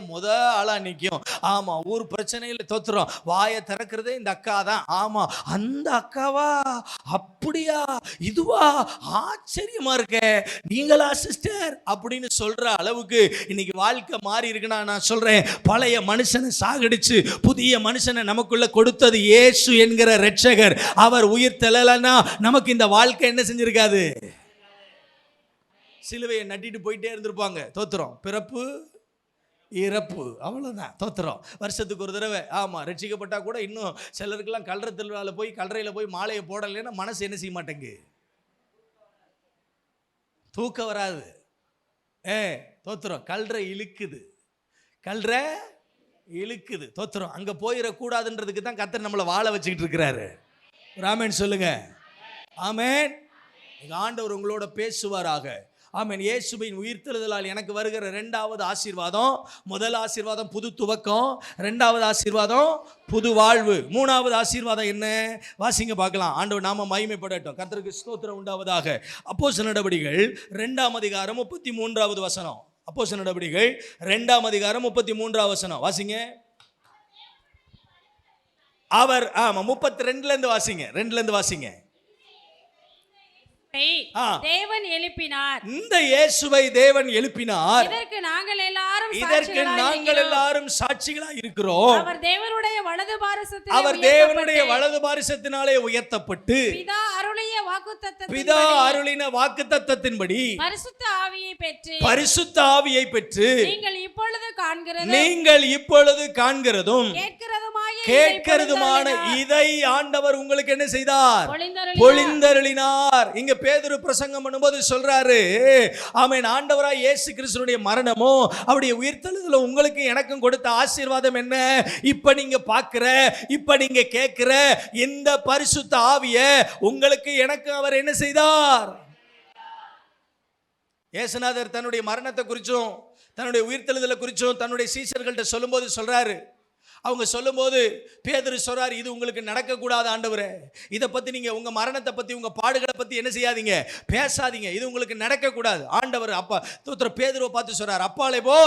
ஆளாக நிற்கும். ஆமாம், ஊர் பிரச்சனையில் தோத்துறோம். வாயை திறக்கிறதே இந்த அக்கா தான். ஆமாம், அந்த அக்காவா, அப்படியா, இதுவா, ஆச்சரியமா இருக்க, நீங்களா சிஸ்டர் அப்படின்னு சொல்ற அளவுக்கு இன்னைக்கு வாழ்க்கை மாறி இருக்குன்னா நான் சொல்றேன், பழைய மனுஷனை சாகடிச்சு புதிய மனுஷனை நமக்குள்ள கொடுத்தது இயேசு என்கிற இரட்சகர். அவர் உயிர் தெழலனா நமக்கு இந்த வாழ்க்கை என்ன செஞ்சிருக்காது? சிலுவையை நட்டிட்டு போயிட்டே இருந்திருப்பாங்க. தோத்துறோம். பிறப்பு இறப்பு, அவ்வளோதான். தோத்துறோம். வருஷத்துக்கு ஒரு தடவை. ஆமாம், ரட்சிக்கப்பட்டா கூட இன்னும் சிலருக்கெல்லாம் கல்ற திருவிழாவில் போய் கல்றையில் போய் மாலையை போடலைன்னா மனசு என்ன செய்ய மாட்டேங்கு, தூக்கம் வராது. தோத்துறோம். கல்றை இழுக்குது. தோத்துறோம். அங்கே போயிடக்கூடாதுன்றதுக்கு தான் கர்த்தர் நம்மளை வாழ வச்சுக்கிட்டு இருக்கிறாரு. ஆமென் சொல்லுங்க. ஆமென். ஆண்டவர் உங்களோட பேசுவாராக. ஆமென். இயேசுவின் உயிர்த்தெழுதலால் எனக்கு வருகிற இரண்டாவது ஆசீர்வாதம், முதல் ஆசீர்வாதம் புது துவக்கம், இரண்டாவது ஆசீர்வாதம் புது வாழ்வு, மூணாவது ஆசீர்வாதம் என்ன? வாசிங்க பார்க்கலாம். ஆண்டவர் நாம மகிமைப்படட்டும். கர்த்தருக்கு ஸ்தோத்திரம் உண்டாவதாக. அப்போஸ்தலர் நடபடிகள் 2ஆம் அதிகாரம் 33வது வசனம். அப்போஸ்தலர் நடபடிகள் 2ஆம் அதிகாரம் 33வது வசனம் வாசிங்க. அவர் 32ல இருந்து வாசிங்க. 2ல இருந்து வாசிங்க. தேவன் எழுப்பினார். இந்த இயேசுவை தேவன் எழுப்பினார். இதற்கு நாங்கள் எல்லாரும் சாட்சிகளா இருக்கிறோம். அவர் தேவனுடைய வலது பாரிசத்தினாலே உயர்த்தப்பட்டு பிதா அருளின வாக்குத்தத்தத்தின்படி பரிசுத்த ஆவியை பெற்று நீங்கள் இப்பொழுது காண்கிறதும் கேட்கிறதுமான இதை ஆண்டவர் உங்களுக்கு என்ன செய்தார்? பொழிந்தருளினார். பொழிந்தருளினார். இங்க பேதுரு பிரசங்கம் பண்ணும்போது சொல்றாரு, ஆமென், ஆண்டவராய் இயேசு கிறிஸ்துவினுடைய மரணமோ அவருடைய உயிர்த்தெழுதலும் உங்களுக்கு எனக்கும் கொடுத்த ஆசீர்வாதம் என்ன? இப்ப நீங்க பார்க்கிற, இப்ப நீங்க கேட்கிற இந்த பரிசுத்த ஆவிய உங்களுக்கு எனக்கு அவர் என்ன செய்தார்? இயேசுநாதர் தன்னுடைய மரணத்தை குறிச்சும் தன்னுடைய உயிர்த்தெழுதலை குறிச்சும் தன்னுடைய சீஷர்கள்ட்ட சொல்லும்போது சொல்றாரு, அவங்க சொல்லும்போது பேதுரு சொல்றாரு, இது உங்களுக்கு நடக்கக்கூடாது ஆண்டவரே, இதை பத்தி நீங்க உங்க மரணத்தை பத்தி உங்க பாடுகளை பத்தி என்ன செய்யாதீங்க, பேசாதீங்க, இது உங்களுக்கு நடக்கக்கூடாது. ஆண்டவர் அப்பா தோத்திரம் பேதுருவை பார்த்து சொல்றாரு, அப்பாலே போ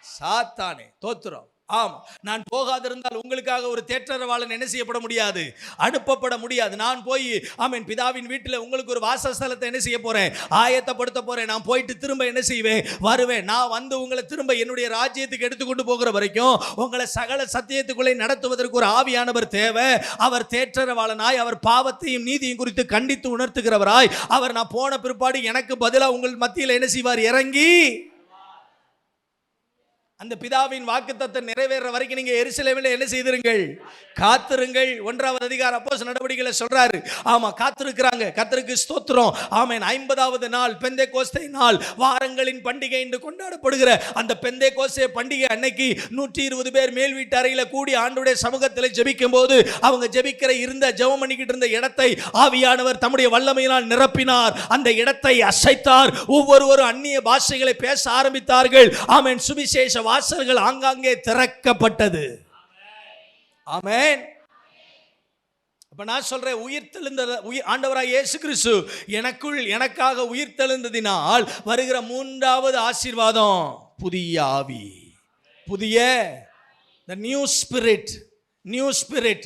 சாத்தானே, தோத்திரம். ஆம், நான் போகாதிருந்தால் உங்களுக்காக ஒரு தேற்றரவாளன் என்ன செய்யப்பட முடியாது, அனுப்பப்பட முடியாது. நான் போய் ஆமென் பிதாவின் வீட்டில் உங்களுக்கு ஒரு வாசஸ்தலத்தை என்ன செய்ய போறேன், ஆயத்தப்படுத்த போறேன். நான் போயிட்டு திரும்ப என்ன செய்வேன், வருவேன். நான் வந்து உங்களை திரும்ப என்னுடைய ராஜ்யத்துக்கு எடுத்துக்கொண்டு போகிற வரைக்கும் உங்களை சகல சத்தியத்துக்குள்ளே நடத்துவதற்கு ஒரு ஆவியானவர் தேவை. அவர் தேற்றரவாளனாய், அவர் பாவத்தையும் நீதியும் குறித்து கண்டித்து உணர்த்துகிறவராய், அவர் நான் போன பிற்பாடு எனக்கு பதிலாக உங்கள் மத்தியில் என்ன செய்வார், இறங்கி அந்த பிதாவின் வாக்குத்தத்தை நிறைவேற வரைக்கும் நீங்க எருசலேமில் என்ன செய்திருங்கள், காத்திருங்கள். 1வது அதிகாரம் அப்போஸ்தலர் நடவடிக்கைகளை சொல்றாரு. ஆமா, காத்திருக்கிறாங்க. கர்த்தருக்கு ஸ்தோத்திரம். ஆமென். 50வது நாள் பெந்தேகோஸ்தே நாள், வாரங்களின் பண்டிகை என்று கொண்டாடப்படுகிற அந்த பெந்தேகோஸ்தே பண்டிகை அன்னைக்கு 120 பேர் மேல் வீட்டு அறையில கூடி ஆண்டவருடைய சமூகத்தில் ஜெபிக்கும் போது அவங்க ஜெபிக்கிற இருந்த ஜெபம் பண்ணிக்கிட்டு இருந்த இடத்தை ஆவியானவர் தம்முடைய வல்லமையினால் நிரப்பினார். அந்த இடத்தை அசைத்தார். ஒவ்வொருவரும் அந்நிய பாஷைகளை பேச ஆரம்பித்தார்கள். ஆமென். சுவிசேஷ வாசல்கள் ஆங்காங்கே திறக்கப்பட்டது. ஆமென். அப்ப நான் சொல்றேன், உயிர்த்தெழுந்த ஆண்டவராய் இயேசு கிறிஸ்து எனக்காக உயிர்த்தெழுந்ததினால் வருகிற 3வது ஆசீர்வாதம் புதிய ஆவி, புதிய the new spirit.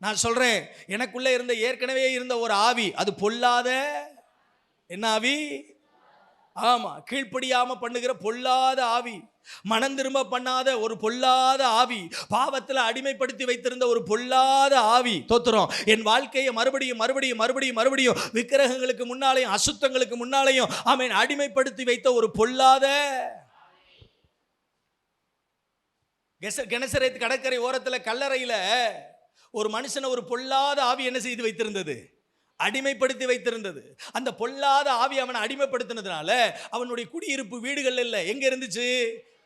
நான் சொல்றேன், எனக்குள்ள இருந்த ஏற்கனவே இருந்த ஒரு ஆவி, அது பொல்லாத என்ன ஆவி? ஆமா, கீழ்ப்படியாம பண்ணுகிற பொல்லாத ஆவி, மனம் திரும்ப பண்ணாத ஒரு பொல்லாத ஆவி, பாவத்தில் அடிமைப்படுத்தி வைத்திருந்த ஒரு பொல்லாத ஆவி. தோத்திரம். என் வாழ்க்கையை மறுபடியும் விக்கிரகங்களுக்கு முன்னாலேயும் அசுத்தங்களுக்கு முன்னாலேயும் ஆமென் அடிமைப்படுத்தி வைத்த ஒரு பொல்லாத கெனசரேத் கடற்கரை ஓரத்தில் கல்லறையில ஒரு மனுஷனை ஒரு பொல்லாத ஆவி என்ன செய்து வைத்திருந்தது, அடிமைப்படுத்தி வைத்திருந்தது. அந்த பொல்லாத ஆவி அவனை அடிமைப்படுத்தினதுனால அவனுடைய குடியிருப்பு வீடுகள் இல்லை, எங்க இருந்துச்சு,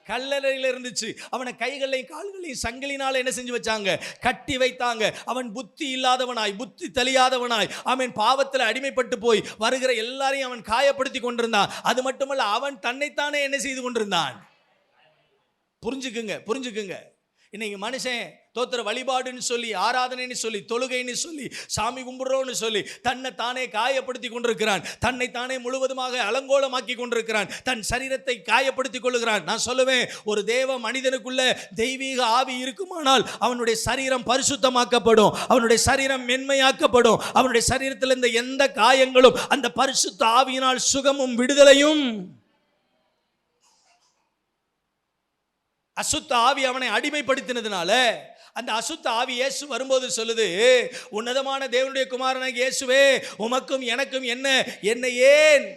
கல்லறையில் இருந்துச்சு. அவனை கைகளையும் கால்களையும் சங்கிலினால என்ன செஞ்சு வச்சாங்க, கட்டி வைத்தாங்க. அவன் புத்தி இல்லாதவனாய், புத்தி தெளியாதவனாய், அவன் பாவத்தில் அடிமைப்பட்டு போய் வருகிற எல்லாரையும் அவன் காயப்படுத்தி கொண்டிருந்தான். அது மட்டுமல்ல, அவன் தன்னைத்தானே என்ன செய்து கொண்டிருந்தான். புரிஞ்சுக்குங்க. இன்னைக்கு மனுஷன் தோத்திர வழிபாடுன்னு சொல்லி, ஆராதனைன்னு சொல்லி, தொழுகைன்னு சொல்லி, சாமி கும்பிடுறோன்னு சொல்லி தன்னை தானே காயப்படுத்தி கொண்டிருக்கிறான். தன்னை தானே முழுவதுமாக அலங்கோலமாக்கி கொண்டிருக்கிறான். தன் சரீரத்தை காயப்படுத்தி கொள்ளுகிறான். நான் சொல்லுவேன், ஒரு தேவ மனிதனுக்குள்ள தெய்வீக ஆவி இருக்குமானால் அவனுடைய சரீரம் பரிசுத்தமாக்கப்படும், அவனுடைய சரீரம் மென்மையாக்கப்படும். அவனுடைய சரீரத்தில் இருந்த எந்த காயங்களும் அந்த பரிசுத்த ஆவியினால் சுகமும் விடுதலையும். அசுத்த ஆவி அவனை அடிமைப்படுத்தினதுனால அந்த அசுத்த ஆவி இயேசு வரும்போது சொல்லுது, உன்னதமான தேவனுடைய குமாரனாகிய இயேசுவே, உமக்கும் எனக்கும் என்ன ஏன்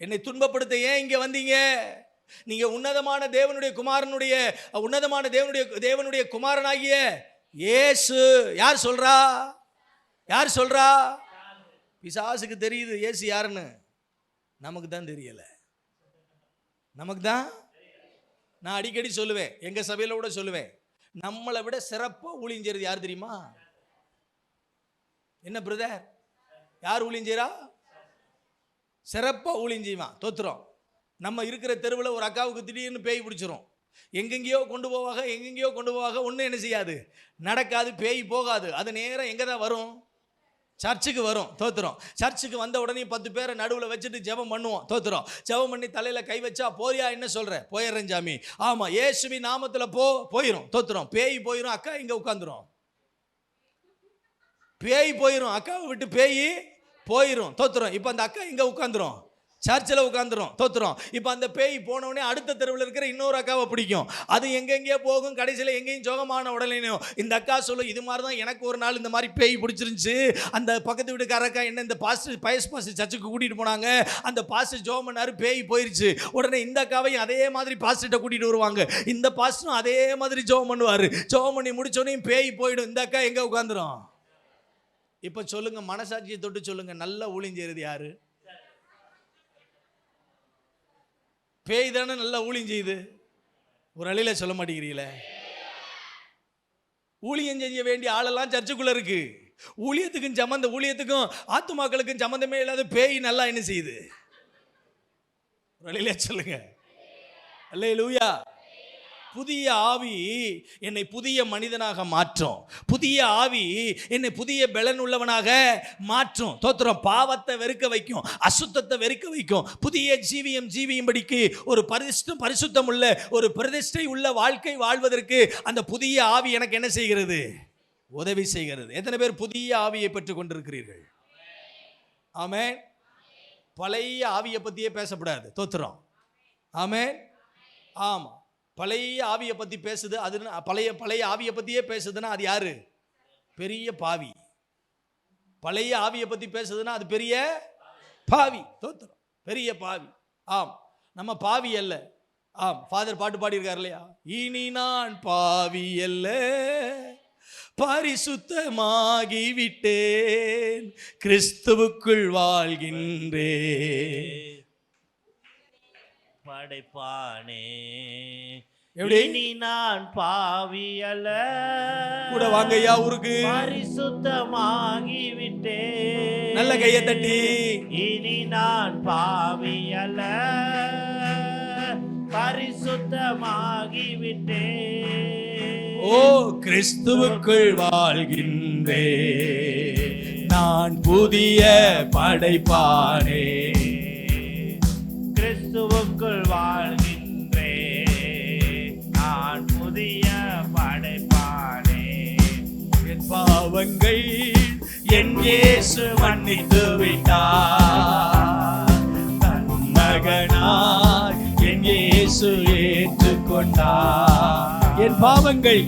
என்னை துன்பப்படுத்த ஏன் இங்க வந்தீங்க? நீங்க உன்னதமான தேவனுடைய குமாரனாகிய இயேசு. யார் சொல்றா? பிசாசுக்கு தெரியுது இயேசு யாருன்னு, நமக்கு தான் தெரியல. நான் அடிக்கடி சொல்லுவேன், எங்க சபையில கூட சொல்லுவேன், நம்மளை விட சிறப்பா ஊழியம் செய்யறது யார் தெரியுமா? என்ன பிரதர், யார் ஊழியம் செய்யறா? சிறப்பா ஊழியம் செய்வான். தோத்துறோம். நம்ம இருக்கிற தெருவில் ஒரு அக்காவுக்கு திடீர்னு பேய் பிடிச்சிரும். எங்கெங்கேயோ கொண்டு போவாங்க. ஒன்றும் என்ன செய்யாது, நடக்காது, பேய் போகாது. அது நேரம் எங்கே தான் வரும்? சர்ச்சுக்கு வரும். தோத்துறோம். சர்ச்சுக்கு வந்த உடனே 10 பேரை நடுவில் வச்சுட்டு ஜெபம் பண்ணுவோம். தோத்துறோம். ஜெபம் பண்ணி தலையில் கை வச்சா, போறியா, என்ன சொல்ற? போயிடுறேன் சாமி. ஆமா, இயேசுவி நாமத்தில் போயிரும். தோத்துறோம். பேய் போயிரும், அக்கா இங்க உட்காந்துரும். பேய் போயிரும், அக்காவை விட்டு பேய் போயிரும். தோத்துறோம். இப்போ அந்த அக்கா இங்க உட்காந்துரும். சர்ச்சில் உட்காந்துரும், தோத்துரும். இப்போ அந்த பேய் போனவுடனே அடுத்த தெருவில் இருக்கிற இன்னொரு அக்காவை பிடிக்கும். அது எங்கெங்கேயோ போகும், கடைசியில் எங்கேயும் ஜோகமான உடனேயும் இந்த அக்கா சொல்லும், இது மாதிரி தான் எனக்கு ஒரு நாள் இந்த மாதிரி பேய் பிடிச்சிருந்துச்சு. அந்த பக்கத்து வீட்டுக்கார அக்கா என்ன இந்த பயஸ் பாஸ்டர் சர்ச்சுக்கு கூட்டிகிட்டு போனாங்க, அந்த பாஸ்டர் ஜோம் பண்ணாரு, பேய் போயிருச்சு. உடனே இந்த அக்காவையும் அதே மாதிரி பாஸ்டர்கிட்ட கூட்டிகிட்டு வருவாங்க. இந்த பாஸ்டரும் அதே மாதிரி ஜோம் பண்ணுவார். ஜோம் பண்ணி முடிச்சோடனையும் பேய் போயிடும். இந்த அக்கா எங்கே உட்காந்துரும்? இப்போ சொல்லுங்க, மனசாட்சியை தொட்டு சொல்லுங்க, நல்ல ஊழியம் யாரு? பேய் தானே நல்லா ஊழியம் செய்யுது. ஒரு அழியில சொல்ல மாட்டேங்கிறீங்களே. ஊழியம் செய்ய வேண்டிய ஆளெல்லாம் சர்ச்சுக்குள்ள இருக்கு. ஊழியத்துக்கும் ஆத்துமாக்களுக்கும் சம்பந்தமே இல்லாத பேய் நல்லா என்ன செய்யுது? ஒரு அழியில சொல்லுங்க. அல்லேலூயா. புதிய ஆவி என்னை புதிய மனிதனாக மாற்றும். புதிய ஆவி என்னை புதிய பலன் உள்ளவனாக மாற்றும். தோத்திரம். பாவத்தை வெறுக்க வைக்கும், அசுத்தத்தை வெறுக்க வைக்கும். புதிய ஜீவியும்படிக்கு ஒரு பரிசுத்தம் உள்ள ஒரு பிரதிஷ்டை உள்ள வாழ்க்கை வாழ்வதற்கு அந்த புதிய ஆவி எனக்கு என்ன செய்கிறது? உதவி செய்கிறது. எத்தனை பேர் புதிய ஆவியை பெற்றுக் கொண்டிருக்கிறீர்கள்? ஆமென். பழைய ஆவியை பற்றியே பேசப்படாது. தோத்திரம். ஆமென். ஆமாம். பழைய ஆவியை பற்றி பேசுது, அது பழைய ஆவியை பற்றியே பேசுதுன்னா அது யாரு? பெரிய பாவி. பழைய ஆவியை பற்றி பேசுதுன்னா அது பெரிய பாவி. தோத்திரம். பெரிய பாவி. ஆம், நம்ம பாவி அல்ல. ஆம், ஃபாதர் பாட்டு பாடியிருக்கார் இல்லையா? இனி நான் பாவி அல்ல, பரிசுத்தமாகி விட்டேன், கிறிஸ்துவுக்குள் வாழ்கின்றேன். படைப்பானே எப்படி? இனி நான் பாவி அல்ல, கூட வாங்க ஐயா ஊருக்கு. பரிசுத்தமாகி விட்டேன். நல்ல கையை தட்டி. இனி நான் பாவி அல்ல, பரிசுத்தமாகி விட்டேன். ஓ, கிறிஸ்துவுக்குள் வாழ்கின்றேன், நான் புதிய படைப்பானே. கிறிஸ்துவுக்குள் வாழ்கின்றேன், நான் புதிய படைப்பானே. என் பாவங்கள் என் இயேசு மன்னித்து விட்டார், தன் மகனாய் என் இயேசு ஏற்றுக்கொண்டார். என் பாவங்கள்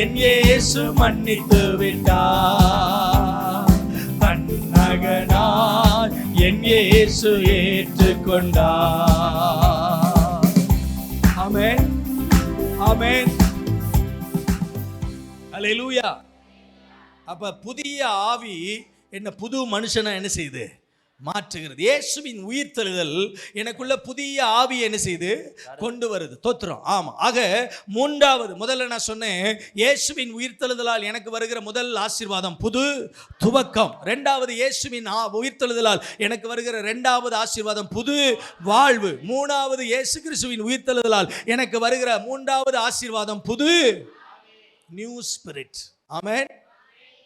என் இயேசு மன்னித்து விட்டார், தன் மகனாய் என் இயேசு ஏற்றுக்கொண்டார். ஆமென். ஆமென். அல்லேலூயா. அப்ப புதிய ஆவி என்ன புது மனுஷனை என்ன செய்யுது? மாற்றுகிறது. இயேசுவின் உயிர்த்தெழுதல் எனக்குள்ள புதிய ஆவி என்ன செய்து கொண்டு வருது. தோத்திரம். ஆமா. ஆக மூன்றாவது, முதல்ல நான் சொன்னேன், இயேசுவின் உயிர்த்தெழுதலால் எனக்கு வருகிற முதல் ஆசீர்வாதம் புது துவக்கம். இரண்டாவது, இயேசுவின் உயிர்த்தெழுதலால் எனக்கு வருகிற இரண்டாவது ஆசீர்வாதம் புது வாழ்வு. மூணாவது, இயேசு கிறிஸ்துவின் உயிர்த்தெழுதலால் எனக்கு வருகிற மூன்றாவது ஆசீர்வாதம் புது நியூ ஸ்பிரிட். ஆமென்.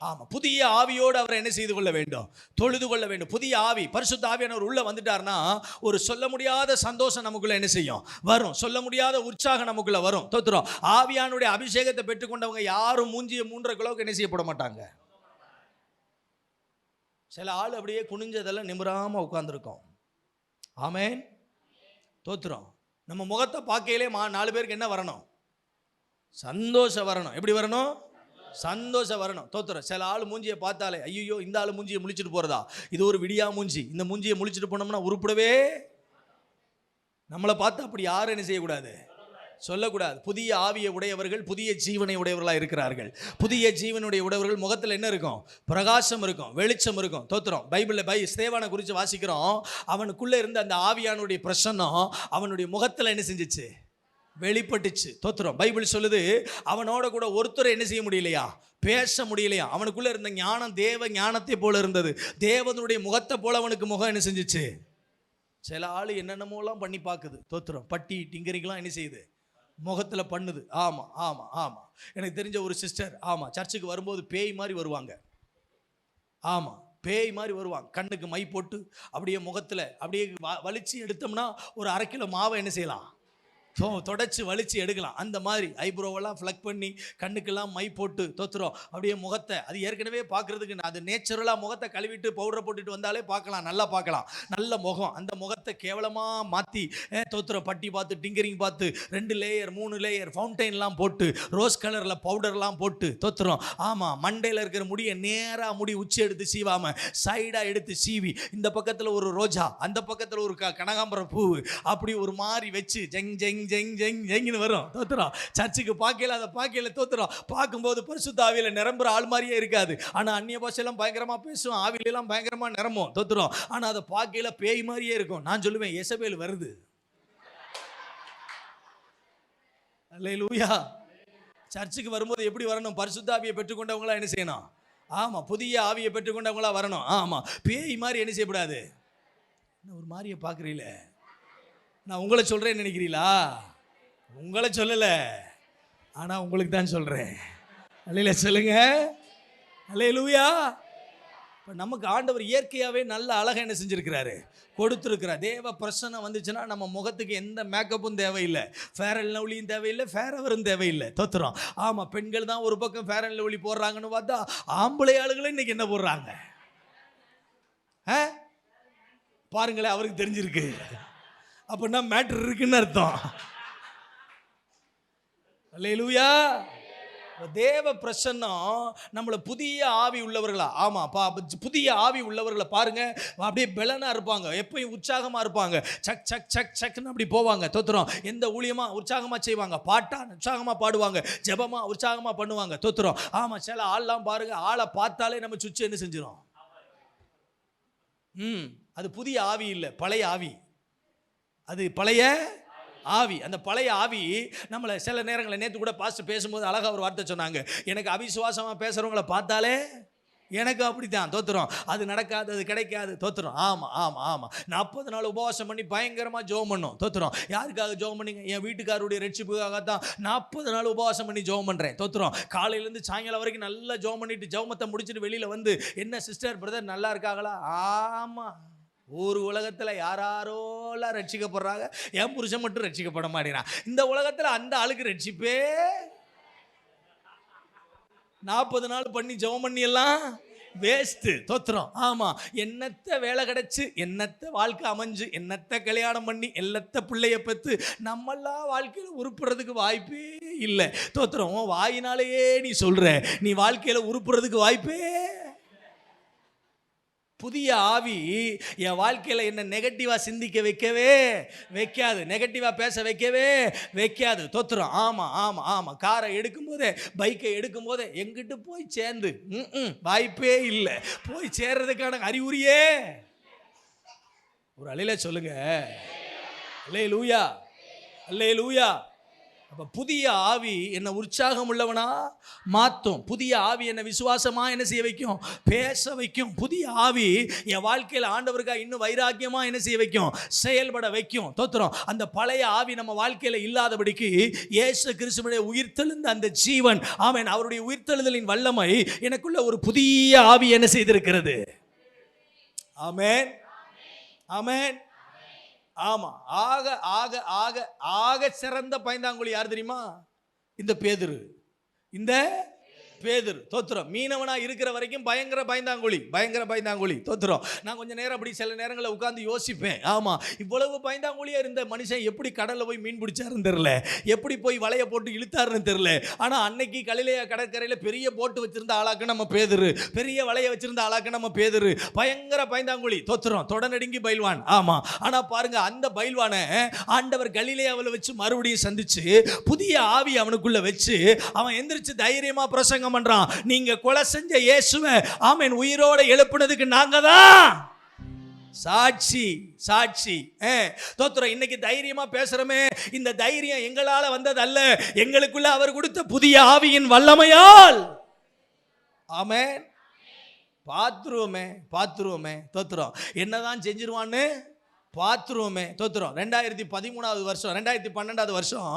ஆமா, புதிய ஆவியோடு அவரை என்ன செய்து கொள்ள வேண்டும்? தொழுது கொள்ள வேண்டும். புதிய ஆவி, பரிசுத்த ஆவியானவர் உள்ள வந்துட்டார்னா ஒரு சொல்ல முடியாத சந்தோஷம் நமக்குள்ள என்ன செய்யும்? வரும். சொல்ல முடியாத உற்சாகம் நமக்குள்ள வரும். தோத்திரம். ஆவியானுடைய அபிஷேகத்தை பெற்றுக்கொண்டவங்க யாரும் மூஞ்சிய 3.5 கிலோவுக்கு என்ன செய்யப்பட மாட்டாங்க. சில ஆள் அப்படியே குனிஞ்சதெல்லாம் நிமிராம உட்கார்ந்துருக்கோம். ஆமென். தோத்திரம். நம்ம முகத்தை பார்க்கையிலே 4 பேருக்கு என்ன வரணும்? சந்தோஷம் வரணும். எப்படி வரணும்? சந்தோஷம் வரணும். தோத்துறோம். சில ஆள் மூஞ்சியை பார்த்தாலே ஐயோ இந்த ஆள் மூஞ்சியை முழிச்சிட்டு போறதா, இது ஒரு விடியா மூஞ்சி, இந்த மூஞ்சியை முழிச்சிட்டு போனோம்னா உருப்படவே. நம்மளை பார்த்து அப்படி யாரும் என்ன செய்யக்கூடாது? சொல்லக்கூடாது. புதிய ஆவியை உடையவர்கள் புதிய ஜீவனை உடையவர்களாக இருக்கிறார்கள். புதிய ஜீவனுடைய உடையவர்கள் முகத்தில் என்ன இருக்கும்? பிரகாசம் இருக்கும், வெளிச்சம் இருக்கும். தோத்திரம். பைபிளில் ஸ்தேவானை குறித்து வாசிக்கிறோம். அவனுக்குள்ளே இருந்த அந்த ஆவியானுடைய பிரசன்னம் அவனுடைய முகத்தில் என்ன செஞ்சிச்சு? வெளிப்பட்டுச்சு. தோத்திரம். பைபிள் சொல்லுது, அவனோட கூட ஒருத்தரை என்ன செய்ய முடியலையா? பேச முடியலையா? அவனுக்குள்ள இருந்த ஞானம் தேவ ஞானத்தை போல இருந்தது. தேவனுடைய முகத்தை போல அவனுக்கு முகம் என்ன செஞ்சிச்சு? சில ஆள் என்னென்னமோலாம் பண்ணி பார்க்குது. தோத்திரம். பட்டி டிங்கரிக்கெலாம் என்ன செய்யுது? முகத்தில் பண்ணுது. ஆமாம் ஆமாம் ஆமாம். எனக்கு தெரிஞ்ச ஒரு சிஸ்டர், ஆமாம், சர்ச்சுக்கு வரும்போது பேய் மாதிரி வருவாங்க. ஆமாம், பேய் மாதிரி வருவாங்க. கண்ணுக்கு மை போட்டு அப்படியே முகத்தில் அப்படியே வலிச்சு எடுத்தோம்னா ஒரு 1/2 கிலோ மாவை என்ன செய்யலாம்? தொடச்சி வலிச்சு எடுக்கலாம். அந்த மாதிரி ஐப்ரோவெல்லாம் ஃப்ளக் பண்ணி கண்ணுக்கெல்லாம் மை போட்டு தோத்துறோம். அப்படியே முகத்தை அது ஏற்கனவே பார்க்குறதுக்கு அது நேச்சுரலாக முகத்தை கழுவிட்டு பவுடரை போட்டுட்டு வந்தாலே பார்க்கலாம், நல்லா பார்க்கலாம். நல்ல முகம், அந்த முகத்தை கேவலமாக மாற்றி தோத்துறோம். பட்டி பார்த்து டிங்கரிங் பார்த்து 2 லேயர் 3 லேயர் ஃபவுண்டைன்லாம் போட்டு ரோஸ் கலரில் பவுடர்லாம் போட்டு தோத்துறோம். ஆமாம், மண்டையில் இருக்கிற முடியை நேராக முடி உச்சி எடுத்து சீவாமல் சைடாக எடுத்து சீவி இந்த பக்கத்தில் ஒரு ரோஜா, அந்த பக்கத்தில் ஒரு கனகாம்பரம் பூ, அப்படி ஒரு மாதிரி வச்சு ஜெங் ஜெங் ஜெங் ஜெங் ஜெங்னு வரும் தோத்துறோம். சர்ச்சுக்கு பார்க்கல, அதை பார்க்கல தோத்துறோம். பார்க்கும்போது பரிசுத்த ஆவியில் நிரம்புற ஆள் மாதிரியே இருக்காது. ஆனால் அந்நிய பாஷையெல்லாம் பயங்கரமாக பேசுவோம், ஆவிலெல்லாம் பயங்கரமாக நிரம்பும் தோத்துறோம். ஆனால் அதை பார்க்கல பேய் மாதிரியே இருக்கும். நான் சொல்லுவேன் எசபேல் வருது. அல்லேலூயா. சர்ச்சுக்கு வரும்போது எப்படி வரணும்? பரிசுத்த ஆவியை பெற்றுக்கொண்டவங்களா என்ன செய்யணும்? ஆமாம், புதிய ஆவியை பெற்றுக்கொண்டவங்களா வரணும். ஆமாம், பேய் மாதிரி என்ன செய்யக்கூடாது. ஒரு மாதிரியை பார்க்குறீல, நான் உங்களை சொல்கிறேன்னு நினைக்கிறீங்களா? உங்களை சொல்லலை, ஆனால் உங்களுக்கு தான் சொல்கிறேன். அல்லேலூயா சொல்லுங்க. அல்லேலூயா. இப்போ நமக்கு ஆண்டவர் இயற்கையாகவே நல்ல அழகாக என்ன செஞ்சுருக்கிறாரு, கொடுத்துருக்கிறார். தேவ பிரசன்னம் வந்துச்சுன்னா நம்ம முகத்துக்கு எந்த மேக்கப்பும் தேவையில்லை, ஃபேர் அண்ட் லவ்லியும் தேவையில்லை, ஃபேரவரும் தேவையில்லை தோத்துறோம். ஆமாம், பெண்கள் தான் ஒரு பக்கம் ஃபேர் அண்ட் லவ்லி போடுறாங்கன்னு பார்த்தா ஆம்பளை ஆளுகளும் இன்னைக்கு என்ன போடுறாங்க பாருங்களேன், அவருக்கு தெரிஞ்சிருக்கு. அப்படின்னா மேட்டர் இருக்குன்னு அர்த்தம். அல்லேலூயா. தேவ பிரசன்னம் நம்மளை புதிய ஆவி உள்ளவர்களா, ஆமாம் புதிய ஆவி உள்ளவர்களை பாருங்க, அப்படியே பெலனா இருப்பாங்க, எப்பயும் உற்சாகமாக இருப்பாங்க, சக் சக் சக் சக்னு அப்படி போவாங்க தோத்துறோம். எந்த ஊழியமாக உற்சாகமாக செய்வாங்க, பாட்டா உற்சாகமாக பாடுவாங்க, ஜெபமாக உற்சாகமாக பண்ணுவாங்க தோத்துறோம். ஆமாம், சில ஆள்லாம் பாருங்க, ஆளை பார்த்தாலே நம்ம சுச்சு என்ன செஞ்சிடும். அது புதிய ஆவி இல்லை, பழைய ஆவி. அது பழைய ஆவி. அந்த பழைய ஆவி நம்மளை சில நேரங்களில், நேற்று கூட பாஸ்டர் பேசும்போது அழகாக ஒரு வார்த்தை சொன்னாங்க, எனக்கு அவிசுவாசமாக பேசுகிறவங்கள பார்த்தாலே எனக்கு அப்படித்தான் தோத்துறோம். அது நடக்காது, அது கிடைக்காது தோத்துறோம். ஆமாம் ஆமாம் ஆமாம். 40 நாள் உபவாசம் பண்ணி பயங்கரமாக ஜெபம் பண்ணோம் தோத்துறோம். யாருக்காக ஜெபம் பண்ணிங்க? என் வீட்டுக்காரருடைய ரட்சிப்புக்காகத்தான் 40 நாள் உபவாசம் பண்ணி ஜெபம் பண்ணுறேன் தோத்துறோம். காலையிலேருந்து சாயங்காலம் வரைக்கும் நல்லா ஜெபம் பண்ணிட்டு ஜெபத்தை முடிச்சுட்டு வெளியில் வந்து, என்ன சிஸ்டர் பிரதர் நல்லா இருக்காங்களா? ஆமாம், ஒரு உலகத்தில் யாரோலாம் ரட்சிக்கப்படுறாங்க, என் புருஷன் மட்டும் ரட்சிக்கப்பட மாட்டேங்கிறான். இந்த உலகத்தில் அந்த ஆளுக்கு ரட்சிப்பே 40 நாள் பண்ணி ஜெபம் பண்ணி எல்லாம் வேஸ்ட்டு தோத்துறோம். ஆமாம், என்னத்தை வேலை கிடச்சி, என்னத்தை வாழ்க்கை அமைஞ்சு, என்னத்தை கல்யாணம் பண்ணி, எல்லாத்த பிள்ளைய பெற்று நம்மெல்லாம் வாழ்க்கையில் உருப்புறதுக்கு வாய்ப்பே இல்லை தோத்துறோம். வாயினாலேயே நீ சொல்கிற, நீ வாழ்க்கையில் உருப்புறதுக்கு வாய்ப்பே. புதிய ஆவி என் வாழ்க்கையில் என்ன நெகட்டிவாக சிந்திக்க வைக்கவே வைக்காது, நெகட்டிவாக பேச வைக்கவே வைக்காது தோத்துறோம். ஆமாம் ஆமாம் ஆமாம். காரை எடுக்கும்போதே, பைக்கை எடுக்கும்போதே எங்கிட்டு போய் சேர்ந்து வாய்ப்பே இல்லை. போய் சேர்றதுக்கான அறிகுறியே ஒரு அலையில சொல்லுங்க. அல்லேலூயா அல்லேலூயா. அப்போ புதிய ஆவி என்ன உற்சாகம் உள்ளவனா மாற்றும். புதிய ஆவி என்ன விசுவாசமா என்ன செய்ய வைக்கும், பேச வைக்கும். புதிய ஆவி என் வாழ்க்கையில் ஆண்டவருக்காக இன்னும் வைராக்கியமா என்ன செய்ய வைக்கும், செயல்பட வைக்கும் தோத்துறோம். அந்த பழைய ஆவி நம்ம வாழ்க்கையில் இல்லாதபடிக்கு இயேசு கிறிஸ்துவினுடைய உயிர்த்தெழுந்த அந்த ஜீவன், ஆமென், அவருடைய உயிர்த்தெழுதலின் வல்லமை எனக்குள்ள ஒரு புதிய ஆவி என்ன செய்திருக்கிறது. ஆமென் ஆமென். ஆமா, ஆக ஆக ஆக ஆக சிறந்த பைந்தாங்குழி யார் தெரியுமா? இந்த பேதுரு. இந்த பேதுரு தோத்துறோம். மீனவனா இருக்கிற வரைக்கும் பயங்கர பயந்தாங்குழி தோத்துறோம். நான் கொஞ்சம் நேரம் அப்படி சில நேரங்களில் உட்கார்ந்து யோசிப்பேன், ஆமா, இவ்வளவு பயந்தாங்குழியா இருந்த மனுஷன் எப்படி கடல்ல போய் மீன் பிடிச்சாருன்னு தெரியல, எப்படி போய் வலைய போட்டு இழுத்தாருன்னு தெரியல. ஆனா அன்னைக்கு கலிலேயா கடற்கரையில பெரிய போட்டு வச்சிருந்த ஆளாக்கு நம்ம பேதுரு, பெரிய வலைய வச்சிருந்த ஆளாக்கு நம்ம பேதுரு. பயங்கர பயந்தாங்குழி தோத்துறோம், தொடநடுங்கி பயில்வான். ஆமா, ஆனா பாருங்க, அந்த பயில்வானை ஆண்டவர் கலிலேயாவில் வச்சு மறுபடியும் சந்திச்சு புதிய ஆவி அவனுக்குள்ள வச்சு அவன் எந்திரிச்சு தைரியமா பிரசங்கம் பண்றான். நீங்க கொலை செஞ்ச இயேசுவை, ஆமென், உயிரோட எழுப்புனதுக்கு நாங்க தான் சாட்சி தோத்துறோம். இன்னைக்கு தைரியமா பேசுறமே, இந்த தைரியம் எங்களால வந்தது அல்ல, எங்களுக்குள்ள அவர் கொடுத்த புதிய ஆவியின் வல்லமையால். ஆமென். பாத்துருவோமே தோத்துறோம். என்னதான் செஞ்சிருவான்னு பாத்ரூமே தோத்துறோம். 2013 வருஷம் 2012 வருஷம்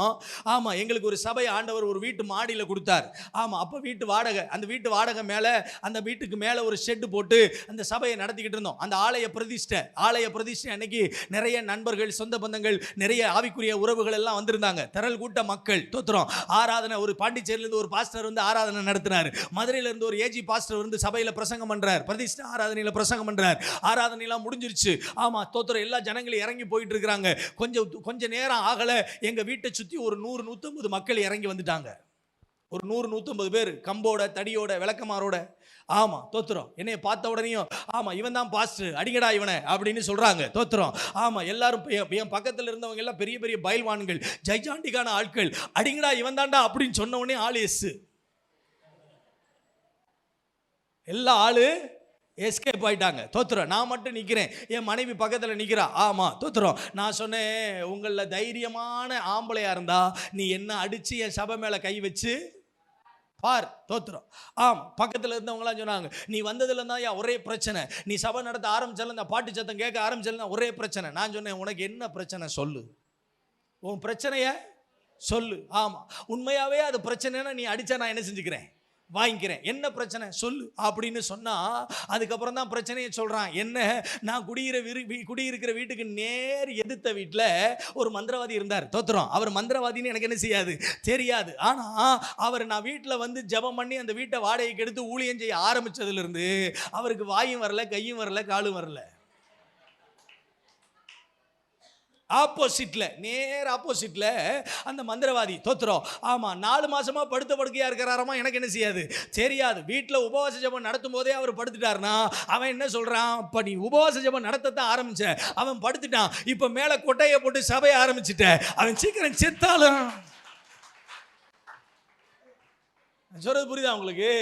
ஆமாம் எங்களுக்கு ஒரு சபை ஆண்டவர் ஒரு வீட்டு மாடியில் கொடுத்தார். ஆமாம் அப்போ வீட்டு வாடகை, அந்த வீட்டு வாடகை மேலே அந்த வீட்டுக்கு மேலே ஒரு ஷெட்டு போட்டு அந்த சபையை நடத்திக்கிட்டு இருந்தோம். அந்த ஆலய பிரதிஷ்டை அன்னைக்கு நிறைய நண்பர்கள், சொந்த பந்தங்கள், நிறைய ஆவிக்குரிய உறவுகள் எல்லாம் வந்திருந்தாங்க. திரள் கூட்ட மக்கள் தோத்துறோம். ஆராதனை ஒரு பாண்டிச்சேரியிலேருந்து ஒரு பாஸ்டர் வந்து ஆராதனை நடத்தினார். மதுரையிலேருந்து ஒரு ஏஜி பாஸ்டர் வந்து சபையில் பிரசங்கம் பண்ணுறார். பிரதிஷ்டை ஆராதனையில் பிரசங்கம் பண்ணுறார். ஆராதனையெல்லாம் முடிஞ்சிருச்சு. ஆமாம் தோத்துறோம். எல்லா ஜனங்கள் இறங்கி போயிட்டு இருக்கிறாங்க. கொஞ்ச நேரம் ஆகல, எங்க வீட்டை சுத்தி ஒரு 100-150 மக்கள் இறங்கி வந்துட்டாங்க. ஒரு 100-150 பேர் கம்போட, தடியோட, விளக்கமாரோட. ஆமா தோத்துறோம். என்னைய பார்த்த உடனேயும் ஆமா இவன் தான் பாஸ்டர், அடிங்கடா இவனை அப்படின்னு சொல்றாங்க. தோத்துறோம். ஆமா எல்லாரும் என் பக்கத்துல இருந்தவங்க எல்லாம் பெரிய பெரிய பயில்வான்கள், ஜெய்ஜாண்டிக்கான ஆட்கள். அடிங்கடா இவன் தான்டா அப்படின்னு சொன்ன உடனே ஆளு எல்லா ஆளு எஸ்கேப் ஆயிட்டாங்க. தோத்துறோம். நான் மட்டும் நிற்கிறேன், என் மனைவி பக்கத்தில் நிற்கிறா. ஆமாம் தோத்துறோம். நான் சொன்னேன், உங்களில் தைரியமான ஆம்பளையா இருந்தா நீ என்ன அடித்து என் சபை மேலே கை வச்சு பார். தோத்துறோம். ஆமாம் பக்கத்தில் இருந்தவங்களாம் சொன்னாங்க, நீ வந்ததுல தான் ஒரே பிரச்சனை, நீ சபை நடத்த ஆரம்பிச்சாலும் இந்த பாட்டு சத்தம் கேட்க ஆரம்பிச்சாலும் ஒரே பிரச்சனை. நான் சொன்னேன், உனக்கு என்ன பிரச்சனை சொல்லு, உன் பிரச்சனைய சொல்லு. ஆமாம் உண்மையாகவே அது பிரச்சனைன்னா நீ அடித்தா நான் என்ன செஞ்சுக்கிறேன், வாங்கிக்கிறேன். என்ன பிரச்சனை சொல்லு அப்படின்னு சொன்னா அதுக்கப்புறம் தான் பிரச்சனையை சொல்றான். என்ன, நான் குடியிருக்கிற வீட்டுக்கு நேர் எதிர்த்த வீட்டில் ஒரு மந்திரவாதி இருந்தார். தோத்துறோம். அவர் மந்திரவாதின்னு எனக்கு என்ன செய்யாது, தெரியாது. ஆனா அவர் நான் வீட்டில் வந்து ஜெபம் பண்ணி அந்த வீட்டை வாடகைக்கு எடுத்து ஊழியம் செய்ய ஆரம்பிச்சதுல இருந்து அவருக்கு வாயும் வரல, கையும் வரல, காலும் வரல. நேர் ஆப்போசிட்ல அந்த மந்திரவாதி. தோத்துறோம். ஆமா 4 மாசமா படுத்த படுக்கையா இருக்கிறாராமா, எனக்கு என்ன செய்யாது, தெரியாது. வீட்டில் உபவாச ஜெபம் நடத்தும் போதே அவர் படுத்துட்டாருன்னா அவன் என்ன சொல்றான், இப்ப நீ உபவாச ஜெபம் நடத்தத்தான் ஆரம்பிச்ச, அவன் படுத்துட்டான், இப்ப மேல கொட்டையை போட்டு சபையை ஆரம்பிச்சுட்ட, அவன் சீக்கிரம் செத்தாலும். சொல்றது புரியுதா உங்களுக்கு?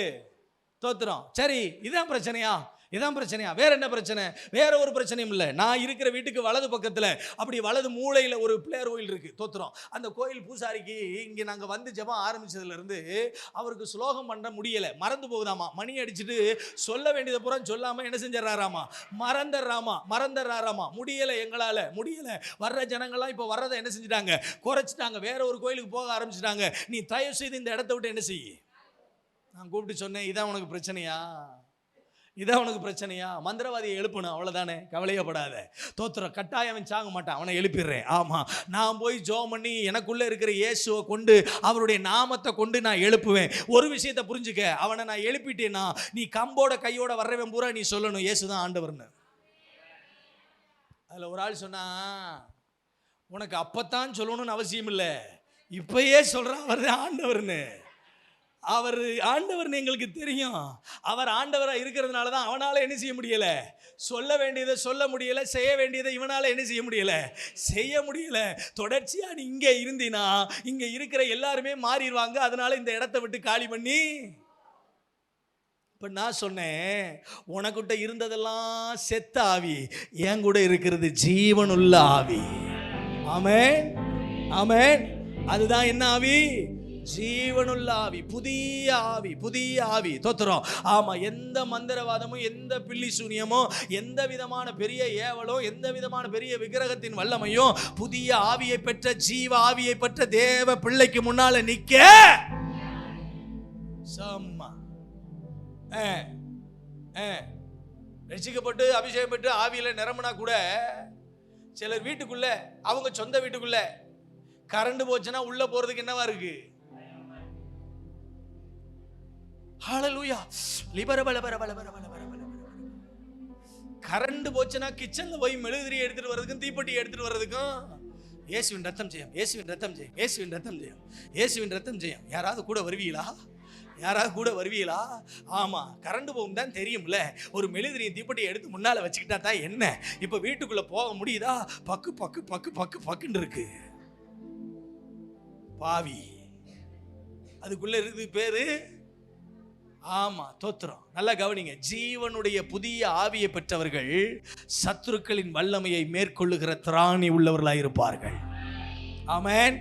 தோத்துறோம். சரி இதான் பிரச்சனையா, இதான் பிரச்சனையா? வேற என்ன பிரச்சனை? வேற ஒரு பிரச்சனையும் இல்லை. நான் இருக்கிற வீட்டுக்கு வலது பக்கத்தில் அப்படி வலது மூலையில் ஒரு பிள்ளையார் கோயில் இருக்கு. தோத்துறோம். அந்த கோயில் பூசாரிக்கு இங்கே நாங்கள் வந்து ஜெபம் ஆரம்பிச்சதுலேருந்து அவருக்கு ஸ்லோகம் பண்ண முடியலை, மறந்து போகுதாமா. மணி அடிச்சுட்டு சொல்ல வேண்டியதை பூரா சொல்லாமல் என்ன செஞ்சிடறாராமா, மறந்துடுறாராமா. முடியலை, எங்களால் முடியலை. வர்ற ஜனங்கள்லாம் இப்போ வர்றதை என்ன செஞ்சுட்டாங்க, குறைச்சிட்டாங்க, வேற ஒரு கோயிலுக்கு போக ஆரம்பிச்சிட்டாங்க. நீ தயவு செய்து இந்த இடத்த விட்டு என்ன செய்ய. நான் கூப்பிட்டு சொன்னேன், இதான் உனக்கு பிரச்சனையா, இதான் உனக்கு பிரச்சனையா? மந்திரவாதியை எழுப்பணும், அவ்வளோதானே, கவலையப்படாத. தோத்துறோம். கட்டாயம் சாங்க மாட்டான், அவனை எழுப்பிடுறேன். ஆமாம் நான் போய் ஜெபம் பண்ணி எனக்குள்ளே இருக்கிற இயேசுவை கொண்டு அவருடைய நாமத்தை கொண்டு நான் எழுப்புவேன். ஒரு விஷயத்தை புரிஞ்சுக்க, அவனை நான் எழுப்பிட்டேன்னா நீ கம்போட கையோட வர்றவன் பூரா நீ சொல்லணும் இயேசு தான் ஆண்டவர்னு. அதில் ஒரு ஆள் சொன்னா, உனக்கு அப்பத்தான் சொல்லணும்னு அவசியம் இல்லை, இப்பயே சொல்கிறான் அவர் தான் ஆண்டவர்னு. அவர் ஆண்டவர்னு எங்களுக்கு தெரியும். அவர் ஆண்டவராக இருக்கிறதுனால தான் அவனால் என்ன செய்ய முடியலை, சொல்ல வேண்டியதை சொல்ல முடியலை, செய்ய வேண்டியதை இவனால் என்ன செய்ய முடியலை. தொடர்ச்சியாக நீ இங்கே இருந்தினா இங்கே இருக்கிற எல்லாருமே மாறிடுவாங்க. அதனால இந்த இடத்த விட்டு காலி பண்ணி. இப்போ நான் சொன்னேன், உனக்கிட்ட இருந்ததெல்லாம் செத்த ஆவி, என் கூட இருக்கிறது ஜீவனுள்ள ஆவி. ஆமென் ஆமென். அதுதான் என்ன ஆவி? ஜீவனுள்ள ஆவி, புதிய ஆவி. தோத்துறோம். ஆமா எந்த மந்திரவாதமும், எந்த பில்லி சூனியமும், எந்த விதமான பெரிய ஏவலோ, எந்த விதமான பெரிய விக்கிரகத்தின் வல்லமையும் புதிய ஆவியை பெற்ற, ஜீவ ஆவியை பெற்ற தேவ பிள்ளைக்கு முன்னால நிக்க சம்மா. ரசிக்கப்பட்டு அபிஷேகம் பெற்று ஆவியில நிரம்பினா கூட சிலர் வீட்டுக்குள்ள, அவங்க சொந்த வீட்டுக்குள்ள கரண்ட் போச்சுன்னா உள்ள போறதுக்கு என்னவா இருக்கு? ஹalleluya. கரண்ட் போச்சுன்னா கிச்சன்ல போய் மெழுகுதிரி எடுத்துட்டு வர்றதுக்கும் தீப்பெட்டி எடுத்துட்டு வர்றதுக்கும் இயேசுவின் ரத்தம் ஜெயம், இயேசுவின் ரத்தம் ஜெயம், இயேசுவின் ரத்தம் ஜெயம், இயேசுவின் ரத்தம் ஜெயம். யாராவது கூட வருவீங்களா? ஆமா கரண்ட் போகும் தான் தெரியும்ல. ஒரு மெழுகுதிரியை தீப்பெட்டியை எடுத்து முன்னால வச்சுக்கிட்டா தான் என்ன, இப்ப வீட்டுக்குள்ள போக முடியுதா? பக்கு பக்கு பக்கு பக்கு பக்குன்னு இருக்கு. பாவி அதுக்குள்ள இருக்குது பேரு. ஆமா தோத்திரம். நல்லா கவனிங்க, ஜீவனுடைய புதிய ஆவியை பெற்றவர்கள் சத்துருக்களின் வல்லமையை மேற்கொள்ளுகிற திராணி உள்ளவர்களாக இருப்பார்கள். ஆமென்.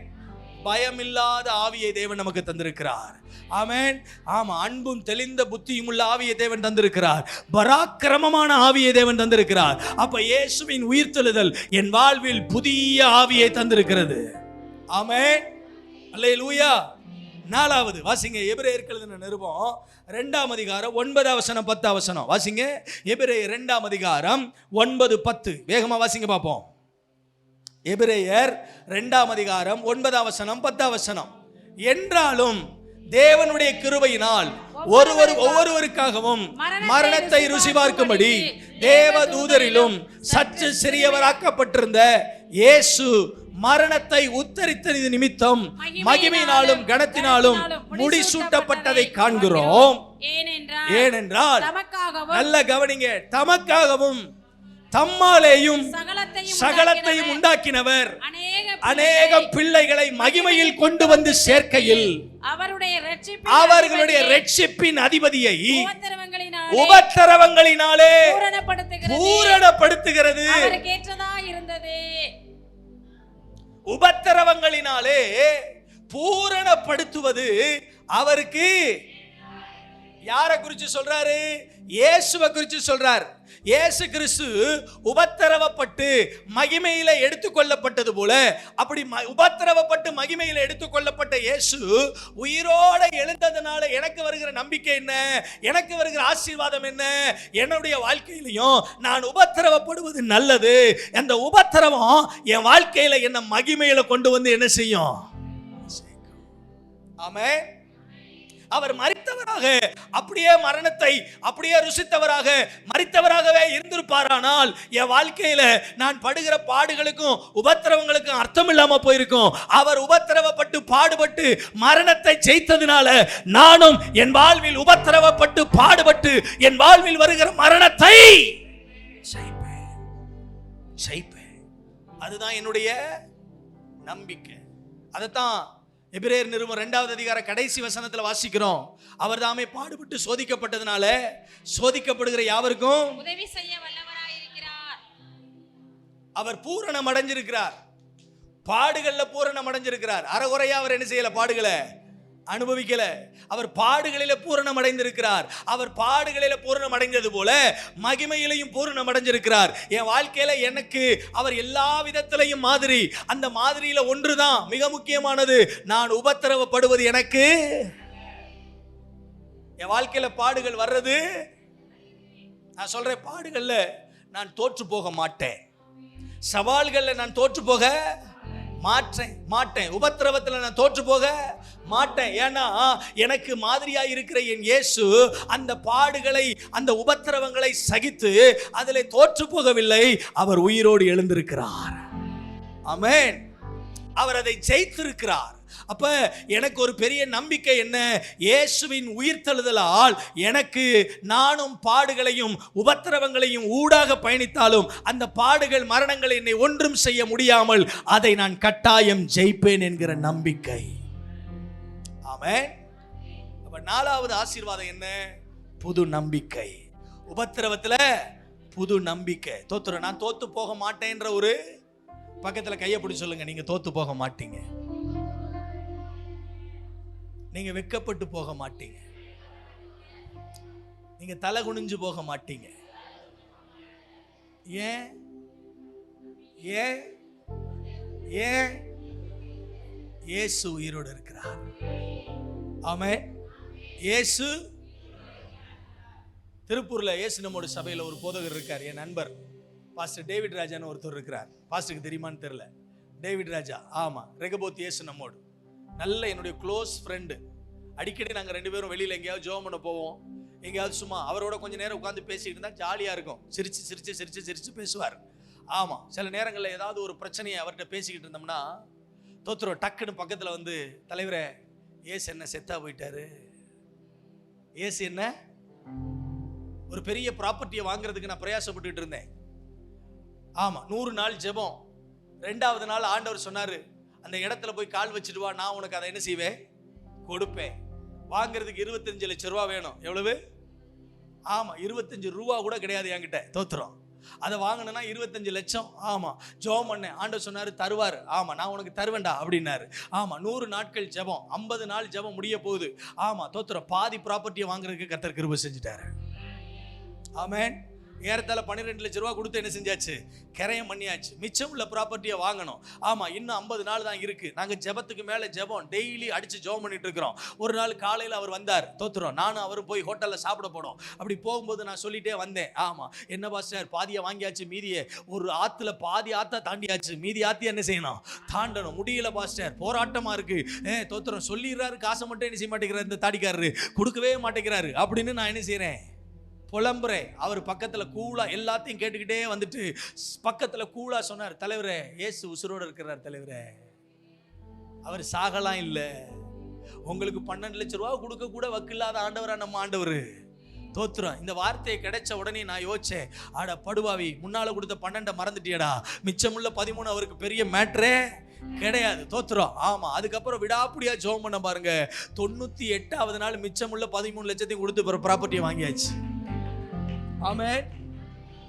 பயமில்லாத ஆவியை தேவன் நமக்கு தந்திருக்கிறார். ஆமென். ஆமா, அன்பும் தெளிந்த புத்தியும் உள்ள ஆவியை தேவன் தந்திருக்கிறார். பராக்கிரமமான ஆவியை தேவன் தந்திருக்கிறார். அப்ப இயேசுவின் உயிர்த்தெழுதல் என் வாழ்வில் புதிய ஆவியை தந்திருக்கிறது. ஆமென். அல்லேலூயா. நாலாவது வாசிங்க, எபிரேயருக்கு எழுதின நிருபம் 2ஆம் அதிகாரம் 9ஆம் வசனம் 10ஆம் வசனம் வாசிங்க. எபிரேயர் 2ஆம் அதிகாரம் 9-10 வேகமா வாசிங்க பாப்போம். எபிரேயர் 2ஆம் அதிகாரம் 9ஆம் வசனம் 10ஆம் வசனம். என்றாலும் தேவனுடைய கிருபையினால் ஒவ்வொருவருக்காகவும் மரணத்தை ருசி பார்க்கும்படி தேவ தூதரிலும் சற்று சிறியவராக்கப்பட்டிருந்த இயேசு மரணத்தை உத்தரித்தது நிமித்தம் மகிமையினாலும் கனத்தினாலும் முடிசூட்டப்பட்டதை காண்கிறோம். ஏனென்றால் நல்ல கவனிங்க, தமக்காகவும் தம்மாலேயும் சகலத்தையும் உண்டாக்கினவர் அநேகம் பிள்ளைகளை மகிமையில் கொண்டு வந்து சேர்க்கையில் அவர்களுடைய இரட்சிப்பின் அதிபதியை உபத்திரவங்களினாலே பூரணப்படுத்துகிறது. உபத்திரவங்களினாலே பூரணப்படுத்துவது அவருக்கு. யாரை குறித்து சொல்றாரு? இயேசுவை குறித்து சொல்றார். இயேசு கிறிஸ்து உபத்திரவப்பட்டு மகிமையில எடுத்துக்கொள்ளப்பட்டது போல, அப்படி உபத்திரவப்பட்டு மகிமையில எடுத்துக்கொள்ளப்பட்ட இயேசு உயிரோட எழுந்ததுனால எனக்கு வருகிற நம்பிக்கை என்ன, எனக்கு வருகிற ஆசீர்வாதம் என்ன? என்னுடைய வாழ்க்கையிலையும் நான் உபத்திரவப்படுவது நல்லது. அந்த உபத்திரவம் என் வாழ்க்கையில என்ன மகிமையில கொண்டு வந்து என்ன செய்யும்? ஆமென். அவர் மரித்தவராக, அப்படியே மரணத்தை அப்படியே ருசித்தவராக மரித்தவராகவே இருந்திருப்பாரானால் என் வாழ்க்கையில நான் படுகிற பாடுகளுக்கும் உபத்திரவங்களுக்கும் அர்த்தம் இல்லாம போயிருக்கும். அவர் உபத்திரவப்பட்டு பாடுபட்டு மரணத்தை ஜெயித்ததினால நானும் என் வாழ்வில் உபத்திரவப்பட்டு பாடுபட்டு என் வாழ்வில் வருகிற மரணத்தை ஜெயிப்பேன். அதுதான் என்னுடைய நம்பிக்கை. அதைத்தான் எபிரேயர் நிருபம் 2ஆவது அதிகார கடைசி வசனத்துல வாசிக்கிறோம். அவர் தாமே பாடுபட்டு சோதிக்கப்பட்டதுனால சோதிக்கப்படுகிற யாவருக்கும் உதவி செய்ய வல்லவராயிருக்கிறார். அவர் பூரணம் அடைஞ்சிருக்கிறார். பாடுகள்ல பூரணம் அடைஞ்சிருக்கிறார். அறகுறையா அவர் என்ன செய்யல? பாடுகளை அனுபவிக்கல. அவர் பாடுகளில பூரணம் அடைந்திருக்கிறார். அவர் பாடுகளில பூரணம் அடைந்தது போல மகிமையிலையும் பூரணம் அடைஞ்சிருக்கிறார். என் வாழ்க்கையில எனக்கு அவர் எல்லா விதத்திலையும் மாதிரி. அந்த மாதிரியில ஒன்றுதான் மிக முக்கியமானது, நான் உபத்திரவப்படுவது எனக்கு. என் வாழ்க்கையில பாடுகள் வர்றது, நான் சொல்றேன், பாடுகள்ல நான் தோற்று போக மாட்டேன். சவால்கள்ல நான் தோற்று போக மாட்டேன். உபத்திரவத்தில் நான் தோற்று போக மாட்டேன். ஏன்னா எனக்கு மாதிரியா இருக்கிற என் இயேசு அந்த பாடுகளை அந்த உபத்திரவங்களை சகித்து அதில் தோற்று போகவில்லை. அவர் உயிரோடு எழுந்திருக்கிறார். ஆமென். அவர் அதை ஜெயித்திருக்கிறார். அப்ப எனக்கு ஒரு பெரிய நம்பிக்கை என்ன? இயேசுவின் உயிர்த்தெழுதலால் எனக்கு நானும் பாடுகளையும் உபத்திரவங்களையும் ஊடாக பயணித்தாலும் அந்த பாடுகள் மரணங்கள் என்னை ஒன்றும் செய்ய முடியாமல் அதை நான் கட்டாயம் ஜெயிப்பேன் என்கிற நம்பிக்கை. ஆமென். அப்ப 4வது ஆசீர்வாதம் என்ன? புது நம்பிக்கை. உபத்திரவத்துல புது நம்பிக்கை. தோத்துற நான் தோத்து போக மாட்டேன்ற ஒரு பக்கத்துல கையை பிடிச்சு சொல்லுங்க, நீங்க தோத்து போக மாட்டீங்க. நீங்க வெட்கப்பட்டு போக மாட்டீங்க. நீங்க தலை குனிஞ்சு போக மாட்டீங்க. ஏன் ஏன் ஏன்? இயேசு உயிரோடு இருக்கிறார். ஆமென். இயேசு திருப்பூர்ல இயேசு நம்மோட சபையில ஒரு போதகர் இருக்கார். என் நண்பர் பாஸ்டர் டேவிட் ராஜான்னு ஒருத்தர் இருக்கிறார். பாஸ்டருக்கு தெரியுமான்னு தெரியல. டேவிட் ராஜா, ஆமா, ரெகபோத் இயேசு நம்மோடு நல்ல என்னுடைய க்ளோஸ் ஃப்ரெண்டு. அடிக்கடி நாங்கள் 2 பேரும் வெளியில் எங்கேயாவது ஜெபம் பண்ண போவோம். எங்கேயாவது சும்மா அவரோட கொஞ்சம் நேரம் உட்காந்து பேசிக்கிட்டு இருந்தால் ஜாலியாக இருக்கும். சிரிச்சு பேசுவார். ஆமாம், சில நேரங்களில் ஏதாவது ஒரு பிரச்சனையை அவர்கிட்ட பேசிக்கிட்டு இருந்தோம்னா தோத்துறோம். டக்குன்னு பக்கத்தில் வந்து, தலைவரே ஏசு என்ன செத்தா போயிட்டாரு, ஏசு என்ன, ஒரு பெரிய ப்ராப்பர்ட்டியை வாங்குறதுக்கு நான் பிரயாசப்பட்டுக்கிட்டு இருந்தேன். ஆமாம், 100 நாள் ஜெபம். 2வது நாள் ஆண்டவர் சொன்னார், அந்த இடத்துல போய் கால் வச்சுட்டு வா, நான் உனக்கு அதை என்ன செய்வேன்? கொடுப்பேன். வாங்குறதுக்கு 25 லட்சம் ரூபா வேணும். எவ்வளவு? ஆமா, 25 ரூபா கூட கிடையாது என்கிட்ட. தோத்துறோம். அதை வாங்கினா 25 லட்சம். ஆமா, ஜெபம் பண்ணேன். ஆண்டவர் சொன்னாரு தருவார். ஆமா, நான் உனக்கு தருவேன்டா அப்படின்னாரு. ஆமா, 100 நாட்கள் ஜெபம், 50 நாள் ஜெபம் முடிய போகுது. ஆமா, தோத்திரம், பாதி ப்ராப்பர்ட்டியை வாங்குறதுக்கு கர்த்தர் கிருபை செஞ்சுட்டாரு. ஆமென். ஏறத்தாழ 12 லட்சம் ரூபா கொடுத்து என்ன செஞ்சாச்சு, கிரயம் பண்ணியாச்சு. மிச்சம் உள்ள ப்ராப்பர்ட்டியை வாங்கணும். ஆமா, இன்னும் 50 நாள் தான் இருக்கு. நாங்க ஜெபத்துக்கு மேல ஜெபம், டெய்லி அடிச்சு ஜெபம் பண்ணிட்டு இருக்கிறோம். ஒரு நாள் காலையில் அவர் வந்தார். தோத்துறோம், நானும் அவரும் போய் ஹோட்டல்ல சாப்பிட போனோம். அப்படி போகும்போது நான் சொல்லிட்டே வந்தேன், ஆமா என்ன பாஸ்டர், பாதியை வாங்கியாச்சு, மீதியை ஒரு ஆத்துல பாதி ஆத்தா தாண்டியாச்சு, மீதி ஆத்தி என்ன செய்யணும், தாண்டணும். முடியல பாஸ்டர், போராட்டமா இருக்கு. தோத்துறோம், சொல்லிடுறாரு, காசை மட்டும் என்ன செய்ய மாட்டேங்கிறாரு இந்த தாடிக்காரரு, கொடுக்கவே மாட்டேங்கிறாரு அப்படின்னு நான் என்ன செய்யறேன், புலம்புறேன். அவர் பக்கத்துல கூலா எல்லாத்தையும் கேட்டுக்கிட்டே வந்துட்டு பக்கத்துல கூலா சொன்னார், தலைவரே இயேசு உசுரோடு இருக்கிறார் தலைவரே, அவர் சாகலாம் இல்லை, உங்களுக்கு 12 லட்சம் ரூபா கொடுக்க கூட வக்கில்லாத ஆண்டவரா நம்ம ஆண்டவர். தோத்துறோம். இந்த வார்த்தையை கிடைச்ச உடனே நான் யோசிச்சேன், ஆடா படுவாவி, முன்னால கொடுத்த 12 மறந்துட்டியடா, மிச்சமுள்ள 13 அவருக்கு பெரிய மேட்ரே கிடையாது. தோத்துறோம். ஆமா, அதுக்கப்புறம் விடாப்புடியா ஜெபம் பண்ண பாருங்க, 98வது நாள் மிச்சமுள்ள 13 லட்சத்தையும் கொடுத்து ப்ராப்பர்ட்டியை வாங்கியாச்சு. ஆமென்.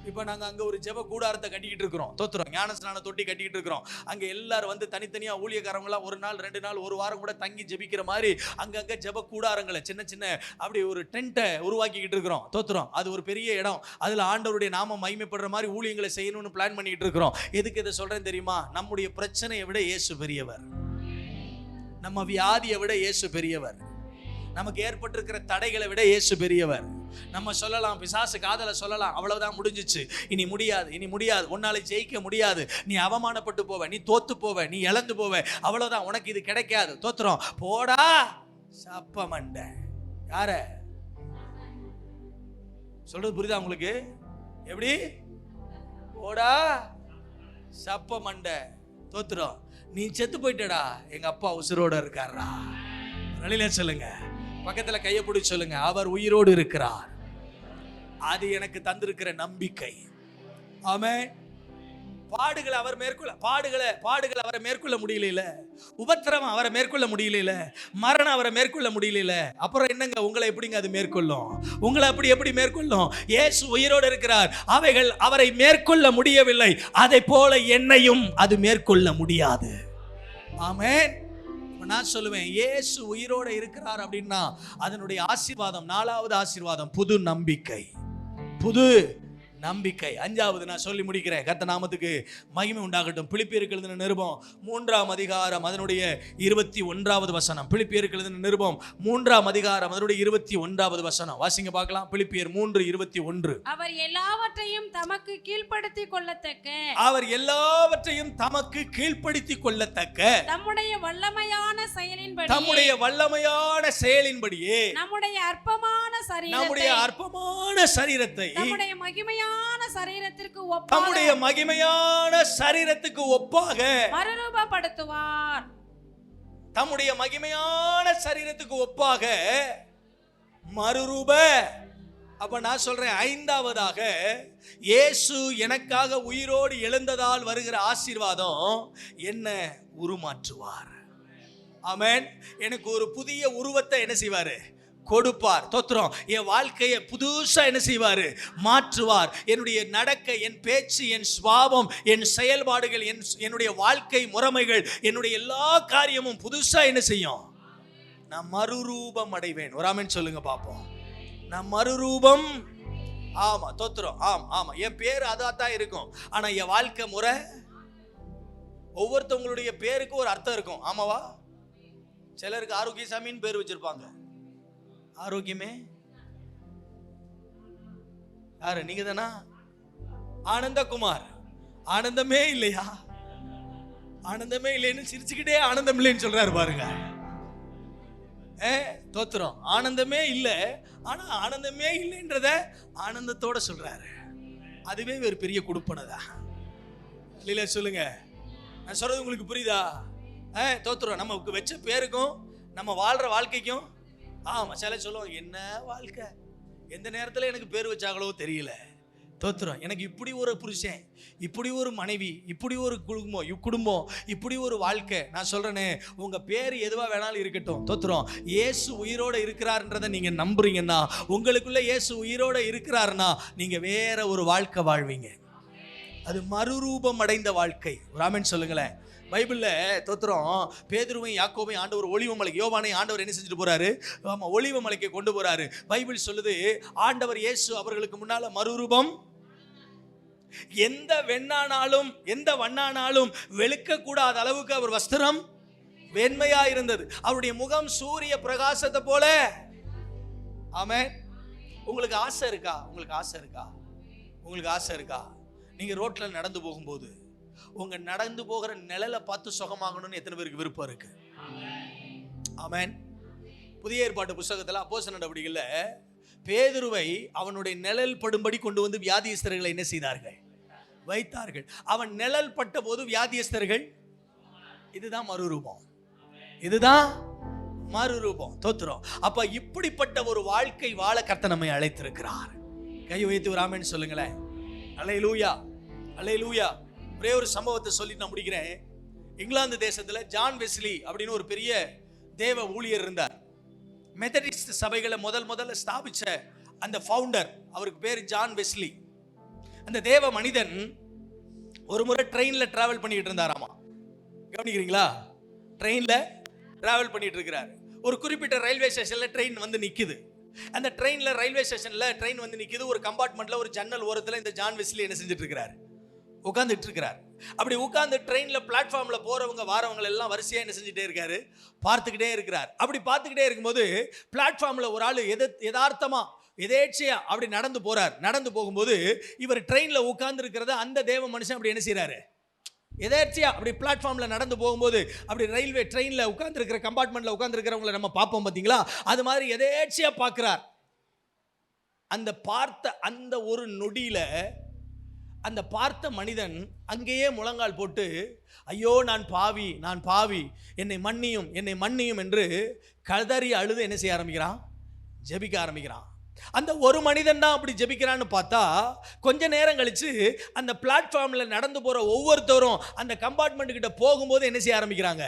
இப்போ நாங்கள் அங்கே ஒரு ஜெப கூடாரத்தை கட்டிக்கிட்டு இருக்கிறோம். தோத்துறோம், ஞான ஸ்நான தொட்டி கட்டிக்கிட்டு இருக்கிறோம். அங்கே எல்லாரும் வந்து தனித்தனியாக ஊழியக்காரங்களாம் 1 நாள் 2 நாள் 1 வாரம் கூட தங்கி ஜெபிக்கிற மாதிரி அங்கங்கே ஜெப கூடாரங்களை சின்ன சின்ன அப்படி ஒரு டென்ட்டை உருவாக்கிக்கிட்டு இருக்கிறோம். தோத்துறோம், அது ஒரு பெரிய இடம். அதில் ஆண்டவருடைய நாம மகிமைப்படுற மாதிரி ஊழியங்களை செய்யணும்னு பிளான் பண்ணிக்கிட்டு இருக்கிறோம். எதுக்கு இதை சொல்கிறேன் தெரியுமா, நம்முடைய பிரச்சனையை விட இயேசு பெரியவர், நம்ம வியாதியை விட இயேசு பெரியவர், நமக்கு ஏற்பட்டிருக்கிற தடைகளை விட இயேசு பெரியவர். நம்ம சொல்லலாம், பிசாசு காதல சொல்லலாம், அவ்வளவுதான் முடிஞ்சிச்சு, இனி முடியாது, இனி முடியாது, உன்னால ஜெயிக்க முடியாது, நீ அவமானப்பட்டு போவ, நீ தோத்து போவ, நீ இழந்து போவ, அவ்வளவுதான், உனக்கு இது கிடைக்காது. தோத்துறோம், போடா சப்ப மண்டை. யார சொல்றது புரியுதா உங்களுக்கு? எப்படி போடா சப்ப மண்டை. தோத்துறோம், நீ செத்து போயிட்டடா, எங்க அப்பா உசுரோட இருக்காரா. நலில சொல்லுங்க, பக்கத்துல கையை பிடிச்சு சொல்லுங்க, அவர் உயிரோடு இருக்கிறார், அது எனக்கு தந்திருக்கிற நம்பிக்கை. ஆமென். பாடுகளை அவர் மேற்கொள்ள பாடுகளை அவரை மேற்கொள்ள முடியல, உபத்திரவம் அவரை மேற்கொள்ள முடியல, மரணம் அவரை மேற்கொள்ள முடியல. அப்புறம் என்னங்க, உங்களை எப்படிங்க அது மேற்கொள்ளும்? உங்களை அப்படி எப்படி மேற்கொள்ளும்? இயேசு உயிரோடு இருக்கிறார், அவைகள் அவரை மேற்கொள்ள முடியவில்லை, அதை போல என்னையும் அது மேற்கொள்ள முடியாது. ஆமென். நான் சொல்லுவேன், இயேசு உயிரோடு இருக்கிறார் அப்படின்னா அதனுடைய ஆசீர்வாதம், 4வது ஆசீர்வாதம் புது நம்பிக்கை. புது நம்பிக்கை. 5வது நான் சொல்லி முடிக்கிறேன், கர்த்தர் நாமத்துக்கு மகிமை உண்டாகட்டும். பிலிப்பியருக்கு எழுதின நிருபம் 3ஆம் அதிகாரம் அதனுடைய 21வது வசனம். பிலிப்பியருக்கு எழுதின நிருபம் 3ஆம் அதிகாரம் அதனுடைய 21வது வசனம். வாசிங்க பார்க்கலாம். பிலிப்பியர் 3:21. அவர் எல்லாவற்றையும் தமக்கு கீழ்ப்படுத்திக் கொள்ளத்தக்க, அவர் எல்லாவற்றையும் தமக்கு கீழ்ப்படுத்திக் கொள்ளத்தக்க தம்முடைய வல்லமையான செயலின்படி, தம்முடைய வல்லமையான செயலின்படியே நம்முடைய அற்பமான சரீரத்தை நம்முடைய மகிமையான சரீரத்திற்கு ஒப்பாக, தம்முடைய மகிமையான சரீரத்துக்கு ஒப்பாக மறுரூபப்படுத்துவார். தம்முடைய மகிமையான சரீரத்துக்கு ஒப்பாக மறுரூப. அப்ப நான் சொல்றேன், 5வதாக இயேசு எனக்காக உயிரோடு எழுந்ததால் வருகிற ஆசீர்வாதம் என்ன உருமாற்றுவார். ஆமென். எனக்கு ஒரு புதிய உருவத்தை என்ன செய்வாரு, கொடுப்பார். தோத்திரம். என் வாழ்க்கையை புதுசா என்ன செய்வாரு, மாற்றுவார். என்னுடைய நடக்க, என் பேச்சு, என் சுபாவம், என் செயல்பாடுகள், என்னுடைய வாழ்க்கை முறைமைகள், என்னுடைய எல்லா காரியமும் புதுசா என்ன செய்யும், நான் மறுரூபம் அடைவேன். ஒரு ஆமென் சொல்லுங்க பாப்போம். நான் மறுரூபம். ஆமா, தோத்திரம். ஆமா, என் பேர் அதான் இருக்கும், ஆனா என் வாழ்க்கை முறை, ஒவ்வொருத்தவங்களுடைய பேருக்கு ஒரு அர்த்தம் இருக்கும். ஆமாவா? சிலருக்கு ஆரோக்கியசாமின்னு பேர் வச்சிருப்பாங்க. ஆரோக்கியமே யாரு, நீங்க தானா? ஆனந்தகுமார். ஆனந்தமே இல்லையா? ஆனந்தமே இல்லைன்னு சிரிச்சுக்கிட்டே ஆனந்தம் இல்லைன்னு சொல்றாரு பாருங்க. தோத்திரம். ஆனந்தமே இல்லை, ஆனா ஆனந்தமே இல்லைன்றத ஆனந்தத்தோட சொல்றாரு. அதுவே ஒரு பெரிய கொடுப்பனதா இல்லையா? சொல்லுங்க, நான் சொல்றது உங்களுக்கு புரியுதா? தோத்திரம். நமக்கு வச்ச பேருக்கும் நம்ம வாழ்ற வாழ்க்கைக்கும், ஆமா, சில சொல்லுவோம், என்ன வாழ்க்கை, எந்த நேரத்தில் எனக்கு பேர் வச்சாங்களோ தெரியல. தோத்திரம். எனக்கு இப்படி ஒரு புருஷன், இப்படி ஒரு மனைவி, இப்படி ஒரு குடும்பம், இப்படி ஒரு வாழ்க்கை. நான் சொல்றேனே, உங்க பேர் எதுவா வேணாலும் இருக்கட்டும். தோத்திரம். இயேசு உயிரோட இருக்கிறார்ன்றதை நீங்க நம்புறீங்கன்னா, உங்களுக்குள்ள இயேசு உயிரோட இருக்கிறாருன்னா நீங்க வேற ஒரு வாழ்க்கை வாழ்வீங்க. அது மறுரூபம் அடைந்த வாழ்க்கை. ஒரு ஆமென் சொல்லுங்களேன். பைபிள்ல தோத்திரம் பேதுருவையும் யாக்கோபையும் ஆண்டவர் ஒலிவ மலைக்கு, யோவானை ஆண்டவர் என்ன செஞ்சுட்டு போறாரு? ஆமா, ஒலிவ மலைக்கு கொண்டு போறாரு. பைபிள் சொல்லுது ஆண்டவர் இயேசு அவர்களுக்கு முன்னால மறுரூபம், எந்த வெண்ணானாலும் எந்த வண்ணானாலும் வெளுக்க கூடாத அளவுக்கு அவர் வஸ்திரம் வெண்மையா இருந்தது. அவருடைய முகம் சூரிய பிரகாசத்தை போல. ஆமென். உங்களுக்கு ஆசை இருக்கா? உங்களுக்கு ஆசை இருக்கா? உங்களுக்கு ஆசை இருக்கா? நீங்க ரோட்ல நடந்து போகும்போது உங்க நடந்து போகிற நிழலை பார்த்து சுகமாகணும்னு எத்தனை பேருக்கு விருப்பம் இருக்கு? ஆமென். புதிய ஏற்பாட்டு புத்தகத்துல அப்போஸ்தலர் நடவடிக்கைகள்ல பேதுருவை அவனுடைய நிழல் படும்படி கொண்டு வந்து வியாதியஸ்தர்களை என்ன செய்தார்கள்? வைத்தார்கள். அவன் நிழல் பட்ட போது வியாதியஸ்தர்கள், இதுதான் மறுரூபம், இதுதான் மறுரூபம். தோத்திரம். அப்ப இப்படிப்பட்ட ஒரு வாழ்க்கை வாழ கர்த்தர் நம்மை அழைத்திருக்கிறார். கை வைத்து ஒரு ஆமென் சொல்லுங்களேன். அல்லேலூயா, அல்லேலூயா. ஒரே ஒரு சம்பவத்தை சொல்லி நான் முடிக்கிறேன். இங்கிலாந்து தேசத்துல ஜான் வெஸ்லி அப்படின்னு ஒரு பெரிய தேவ ஊழியர் இருந்தார். மெத்தடிஸ்ட் சபைகளை முதல்ல ஸ்தாபிச்ச அந்த ஃபவுண்டர், அவருக்கு பேர் ஜான் வெஸ்லி. அந்த தேவ மனிதன் ஒரு முறை ட்ரெயின்ல டிராவல் பண்ணிட்டு இருந்தாராமா. கவனிக்கிறீங்களா? ட்ரெயின்ல டிராவல் பண்ணிட்டு இருக்கிறார். ஒரு குறிப்பிட்ட ரயில்வே ஸ்டேஷன்ல ட்ரெயின் வந்து நிக்குது. அந்த ட்ரெயின்ல ரயில்வே ஸ்டேஷன்ல ட்ரெயின் வந்து நிக்குது. ஒரு கம்பார்ட்மெண்ட்ல ஒரு ஜன்னல் ஓரத்துல இந்த ஜான் வெஸ்லி என்ன செஞ்சுட்டு இருக்கிறார்? உட்கார்ந்துட்டு இருக்கிறார். அப்படி உட்கார்ந்து ட்ரெயின்ல பிளாட்ஃபார்ம்ல போறவங்க வாரவங்க எல்லாம் வரிசையா என்ன செஞ்சுட்டே இருக்காரு? பார்த்துக்கிட்டே இருக்கிறார். அப்படி பார்த்துக்கிட்டே இருக்கும்போது பிளாட்ஃபார்ம்ல ஒரு ஆளு யதார்த்தமா எதேச்சையா அப்படி நடந்து போறார். நடந்து போகும்போது இவர் ட்ரெயின்ல உட்கார்ந்து இருக்கிறத அந்த தேவ மனுஷன் அப்படி என்ன செய்யறாரு? எதேர்ச்சியா அப்படி பிளாட்ஃபார்ம்ல நடந்து போகும்போது அப்படி ரயில்வே ட்ரெயின்ல உட்கார்ந்து இருக்கிற கம்பார்ட்மெண்ட்ல உட்கார்ந்து இருக்கிறவங்களை நம்ம பார்ப்போம் பாத்தீங்களா? அது மாதிரி எதேர்ச்சியா பார்க்கிறார். அந்த பார்த்த அந்த ஒரு நொடியில அந்த பார்த்த மனிதன் அங்கேயே முழங்கால் போட்டு, ஐயோ நான் பாவி, நான் பாவி, என்னை மன்னியும், என்னை மன்னியும் என்று கதறி அழுது என்ன செய்ய ஆரம்பிக்கிறான்? ஜெபிக்க ஆரம்பிக்கிறான். அந்த ஒரு மனிதன் தான் அப்படி ஜெபிக்கிறான்னு பார்த்தா கொஞ்ச நேரம் கழிச்சு அந்த பிளாட்ஃபார்ம்ல நடந்து போற ஒவ்வொருத்தரும் அந்த கம்பார்ட்மெண்ட் கிட்ட போகும்போது என்ன செய்ய ஆரம்பிக்கிறாங்க?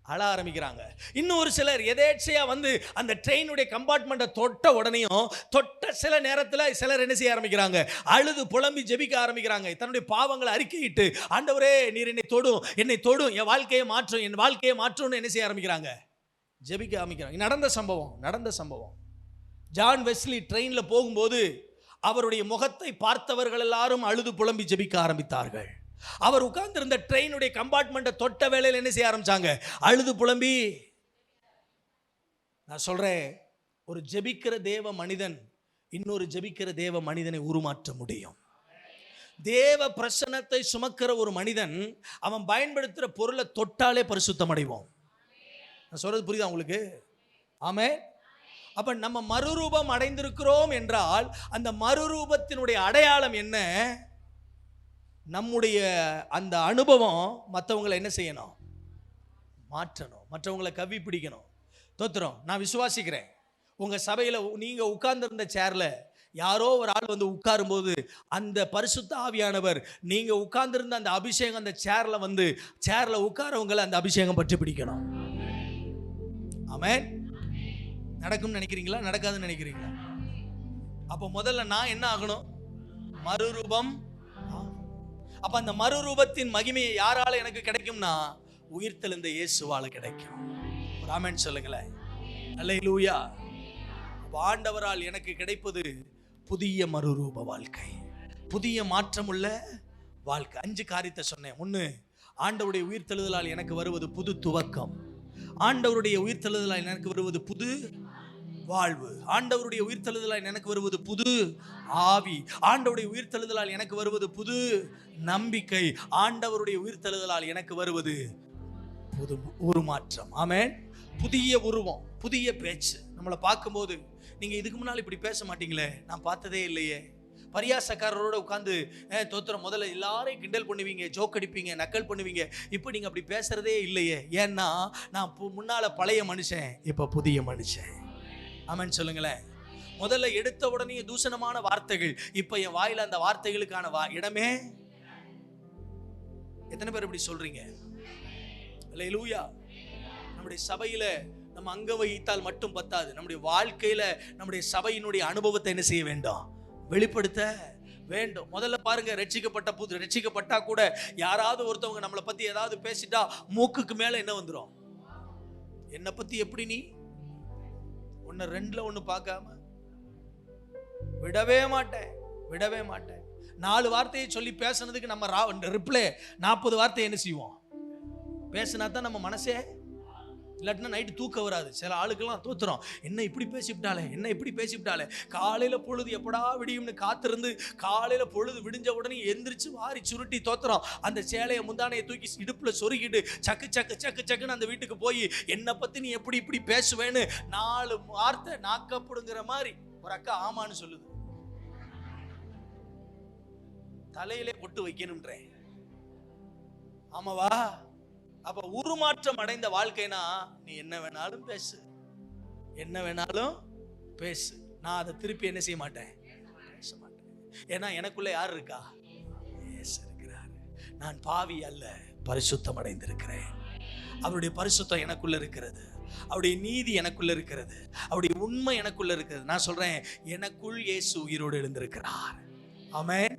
அழ ஆரம்பிக்கிறாங்க. இன்னும் ஒரு சிலர் எதேச்சையா வந்து அந்த ட்ரெயினுடைய கம்பார்ட்மெண்ட்டை தொட்ட உடனேயும் தொட்ட சில நேரத்தில் சிலர் என்ன செய்ய ஆரம்பிக்கிறாங்க? அழுது புலம்பி ஜெபிக்க ஆரம்பிக்கிறாங்க. தன்னுடைய பாவங்களை அறிக்கையிட்டு, ஆண்டவரே நீர் என்னை தொடும், என்னை தொடும், என் வாழ்க்கையை மாற்றும், என் வாழ்க்கையை மாற்றும்னு என்ன செய்ய ஆரம்பிக்கிறாங்க? ஜெபிக்க ஆரம்பிக்கிறாங்க. நடந்த சம்பவம். ஜான் வெஸ்லி ட்ரெயின்ல போகும்போது அவருடைய முகத்தை பார்த்தவர்கள் எல்லாரும் அழுது புலம்பி ஜெபிக்க ஆரம்பித்தார்கள். அவர் உட்கார்ந்திருந்த ட்ரெயினுடைய கம்பார்ட்மெண்ட்டை தொட்ட வேளையில் என்ன செய்ய ஆரம்பிச்சாங்க? அழுது புலம்பி. நான் சொல்றேன், ஒரு ஜெபிக்கிற தேவ மனிதன் இன்னொரு ஜெபிக்கிற தேவ மனிதனை உருமாற்ற முடியும். தேவ பிரசன்னத்தை சுமக்கிற ஒரு மனிதன் அவன் பயன்படுத்துகிற பொருளை தொட்டாலே பரிசுத்தம் அடைவோம். நான் சொல்றது புரியுதா உங்களுக்கு? ஆமென். அப்ப நம்ம மறுரூபம் அடைந்திருக்கிறோம் என்றால் அந்த மறுரூபத்தினுடைய அடையாளம் என்ன? நம்முடைய அந்த அனுபவம் மற்றவங்களை என்ன செய்யணும்? மாற்றணும், மற்றவங்களை கவி பிடிக்கணும். தோத்திரம். நான் விசுவாசிக்கிறேன், உங்க சபையில் நீங்க உட்கார்ந்திருந்த சேர்ல யாரோ ஒரு ஆள் வந்து உட்காரும்போது அந்த பரிசுத்த ஆவியானவர் நீங்க உட்கார்ந்திருந்த அந்த அபிஷேகம் அந்த சேர்ல உட்காரவங்களை அந்த அபிஷேகம் பற்றி பிடிக்கணும். ஆமென். நடக்கும்னு நினைக்கிறீங்களா? நடக்காதுன்னு நினைக்கிறீங்களா? அப்போ முதல்ல நான் என்ன ஆகணும்? மறுரூபம். அப்ப அந்த மறுரூபத்தின் மகிமையை யாரால எனக்கு கிடைக்கும்னா உயிர்த்தெழுந்த இயேசுவால கிடைக்கும். ஆமென் சொல்லுங்களேன். அல்லேலூயா. ஆண்டவரால் எனக்கு கிடைப்பது புதிய மறுரூப வாழ்க்கை, புதிய மாற்றமுள்ள வாழ்க்கை. 5 காரியத்தை சொன்னேன். 1, ஆண்டவருடைய உயிர்த்தெழுதலால் எனக்கு வருவது புது துவக்கம். ஆண்டவருடைய உயிர்த்தெழுதலால் எனக்கு வருவது புது வாழ்வு. ஆண்டவருடைய உயிர்த்தெழுதலால் எனக்கு வருவது புது ஆவி. ஆண்டவருடைய உயிர்த்தெழுதலால் எனக்கு வருவது புது நம்பிக்கை. ஆண்டவருடைய உயிர்த்தெழுதலால் எனக்கு வருவது புது உருமாற்றம். ஆமென். புதிய உருவம், புதிய பேச்சு. நம்மளை பார்க்கும்போது நீங்க இதுக்கு முன்னால் இப்படி பேச மாட்டீங்களே, நான் பார்த்ததே இல்லையே. பரியாசக்காரரோட உட்காந்து தோத்திரம் முதல்ல எல்லாரையும் கிண்டல் பண்ணுவீங்க, ஜோக் அடிப்பீங்க, நக்கல் பண்ணுவீங்க. இப்போ நீங்க அப்படி பேசுறதே இல்லையே. ஏன்னா நான் முன்னால பழைய மனுஷன், இப்ப புதிய மனுஷன். ஆமென் சொல்லுங்களேன். முதல்ல எடுத்த உடனே தூஷணமான வார்த்தைகள், இப்ப என் வாயில அந்த வார்த்தைகளுக்கான இடமே. எத்தனை பேர் இப்படி சொல்றீங்க? அல்லேலூயா. நம்முடைய சபையில நம்ம அங்க வைத்தால் மட்டும் பத்தாது, நம்முடைய வாழ்க்கையில நம்முடைய சபையினுடைய அனுபவத்தை என்ன செய்ய வேண்டும்? வெளிப்படுத்த வேண்டும். முதல்ல பாருங்க, ரட்சிக்கப்பட்டா கூட யாராவது ஒருத்தவங்க நம்மளை பத்தி ஏதாவது பேசிட்டா மூக்குக்கு மேல என்ன வந்துடும்? என்னை பத்தி எப்படி நீ ஒன்னு ரெண்டுல ஒண்ணு பார்க்காம விடவே மாட்டேன். 4 வார்த்தையை சொல்லி பேசுனதுக்கு நம்ம ரிப்ளை 40 வார்த்தை என்ன செய்வோம்? பேசினா தான் நம்ம மனசே, இல்லாட்டினா நைட்டு தூக்கம் வராது. சில ஆளுக்கெல்லாம் தோத்துறோம், என்ன இப்படி பேசிவிட்டாலே. காலையில பொழுது எப்படா விடியும்னு காத்திருந்து காலையில பொழுது விடிஞ்ச உடனே எந்திரிச்சு வாரி சுருட்டி தோத்துறோம். அந்த சேலையை முந்தானையை தூக்கி இடுப்புல சொருகிட்டு சக்குன்னு அந்த வீட்டுக்கு போய் என்னை பத்தி நீ இப்படி பேசுவேன்னு 4 வார்த்தை நாக்கப்படுங்கிற மாதிரி ஒரு அக்கா ஆமான்னு சொல்லுது. தலையிலே பொட்டு வைக்கணும்ன்றேன். ஆமாவா? அப்ப உருமாற்றம் அடைந்த வாழ்க்கைனா நீ என்ன வேணாலும் பேசு, நான் அதை திருப்பி என்ன செய்ய மாட்டேன், பேச மாட்டேன். ஏன்னா எனக்குள்ள யார் இருக்கா? இயேசு இருக்கிறார். நான் பாவி அல்ல, பரிசுத்தம் அடைந்திருக்கிறேன். அவருடைய பரிசுத்தம் எனக்குள்ள இருக்கிறது, அவருடைய நீதி எனக்குள்ள இருக்கிறது, அவருடைய உண்மை எனக்குள்ள இருக்கிறது. நான் சொல்றேன், எனக்குள் இயேசு உயிரோடு எழுந்திருக்கிறார். ஆமென்.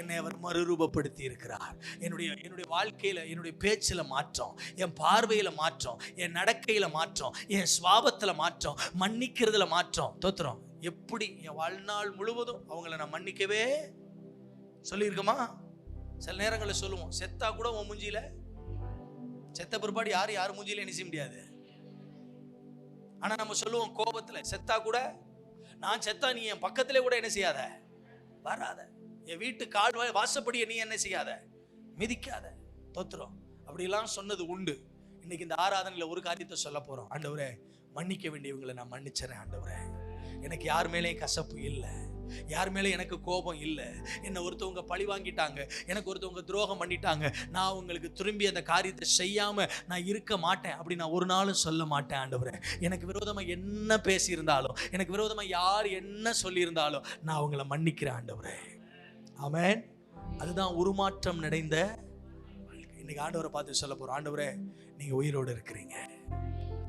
என்னை அவர் மறுரூபப்படுத்தி இருக்கிறார். என்னுடைய வாழ்க்கையில, என்னுடைய பேச்சில் மாற்றம், என் பார்வையில மாற்றம், என் நடக்கையில மாற்றம், என் சுவாபத்துல மாற்றம், மன்னிக்கிறதுல மாற்றம். தோத்துறோம். எப்படி என் வாழ்நாள் முழுவதும் அவங்கள நான் மன்னிக்கவே சொல்லியிருக்கோமா? சில நேரங்களில் சொல்லுவோம், செத்தா கூட உன் மூஞ்சியில, செத்த பிற்பாடு யார் மூஞ்சியில என்ன செய்ய முடியாது. ஆனா நம்ம சொல்லுவோம் கோபத்துல, செத்தா கூட, நான் செத்தா நீ என் பக்கத்திலே கூட என்ன செய்யாத, வராத. என் வீட்டு கால் வாசப்படியை நீ என்ன செய்யாத, மிதிக்காத. தோத்துறோம். அப்படிலாம் சொன்னது உண்டு. இன்னைக்கு இந்த ஆராதனையில் ஒரு காரியத்தை சொல்ல போறோம். ஆண்டவரே, மன்னிக்க வேண்டியவங்களை நான் மன்னிச்சறேன். ஆண்டவரே, எனக்கு யார் மேலேயும் கசப்பு இல்லை, யார் மேலே எனக்கு கோபம் இல்லை. என்னை ஒருத்தவங்க பழி வாங்கிட்டாங்க, எனக்கு ஒருத்தவங்க துரோகம் பண்ணிட்டாங்க, நான் உங்களுக்கு திரும்பி அந்த காரியத்தை செய்யாம நான் இருக்க மாட்டேன் அப்படி நான் ஒரு நாளும் சொல்ல மாட்டேன். ஆண்டவரே, எனக்கு விரோதமா என்ன பேசியிருந்தாலும், எனக்கு விரோதமா யார் என்ன சொல்லியிருந்தாலும் நான் அவங்கள மன்னிக்கிறேன். ஆண்டவரே, ஆமென். அதுதான் உருமாற்றம் நிறைந்த வாழ்க்கை. இன்னைக்கு ஆண்டவரை பார்த்து சொல்ல போறோம், ஆண்டவரே, நீங்க உயிரோடு இருக்கிறீங்க.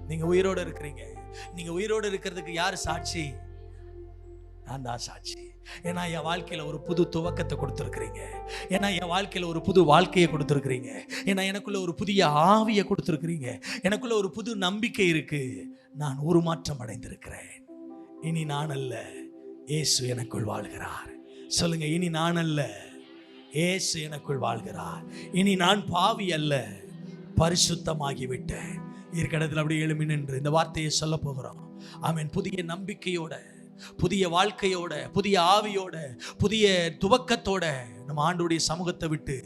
நீங்க உயிரோடு இருக்கிறதுக்கு யார் சாட்சி? நான் தான் சாட்சி. ஏன்னா என் வாழ்க்கையில ஒரு புது துவக்கத்தை கொடுத்துருக்கிறீங்க. ஏன்னா என் வாழ்க்கையில ஒரு புது வாழ்க்கையை கொடுத்துருக்கிறீங்க. ஏன்னா எனக்குள்ள ஒரு புதிய ஆவியை கொடுத்துருக்கிறீங்க. எனக்குள்ள ஒரு புது நம்பிக்கை இருக்கு. நான் உருமாற்றம் அடைந்திருக்கிறேன். இனி நான் அல்ல, இயேசு எனக்குள் வாழ்கிறார். சொல்லுங்க, இனி நான் அல்ல, இயேசு எனக்குள் வாழ்கிறார். இனி நான் பாவி அல்ல, பரிசுத்தமாகிவிட்டேன். இருக்கிறதுல அப்படியே எழுமி நின்று இந்த வார்த்தையை சொல்ல போகிறோம். ஆமென். புதிய நம்பிக்கையோட, புதிய வாழ்க்கையோட, புதிய ஆவியோட, புதிய துவக்கத்தோட நம்ம ஆண்டவருடைய சமூகத்தை விட்டு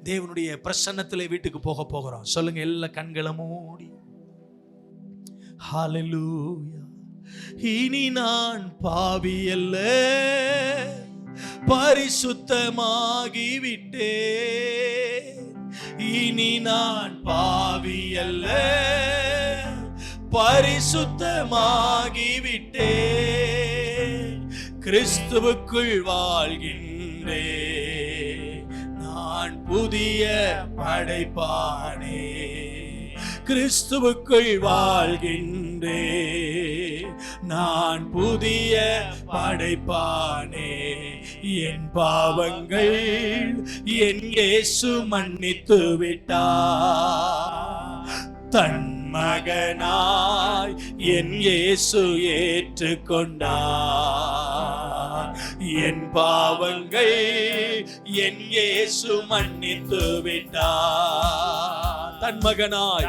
தேவனுடைய பிரசன்னத்திலே வீட்டுக்கு போக போகிறோம். சொல்லுங்க, எல்லா கண்களை மூடி. ஹல்லேலூயா. இனி நான் பாவி அல்ல, பரிசுத்தமாகிவிட்டேன். இனி நான் பாவி அல்ல, பரிசுத்தமாகிவிட்டேன். கிறிஸ்துவுக்குள் வாழ்கின்றேன், நான் புதிய படைப்பானே. கிறிஸ்துவுக்குள் வாழ்கின்றேன், நான் புதிய படைப்பானே. என் பாவங்கள் என் இயேசு மன்னித்து விட்டார். தன் மகனாய் என் இயேசு ஏற்றுக்கொண்டார். என் பாவங்கள் என் இயேசு மன்னித்து விட்டார். தன் மகனாய்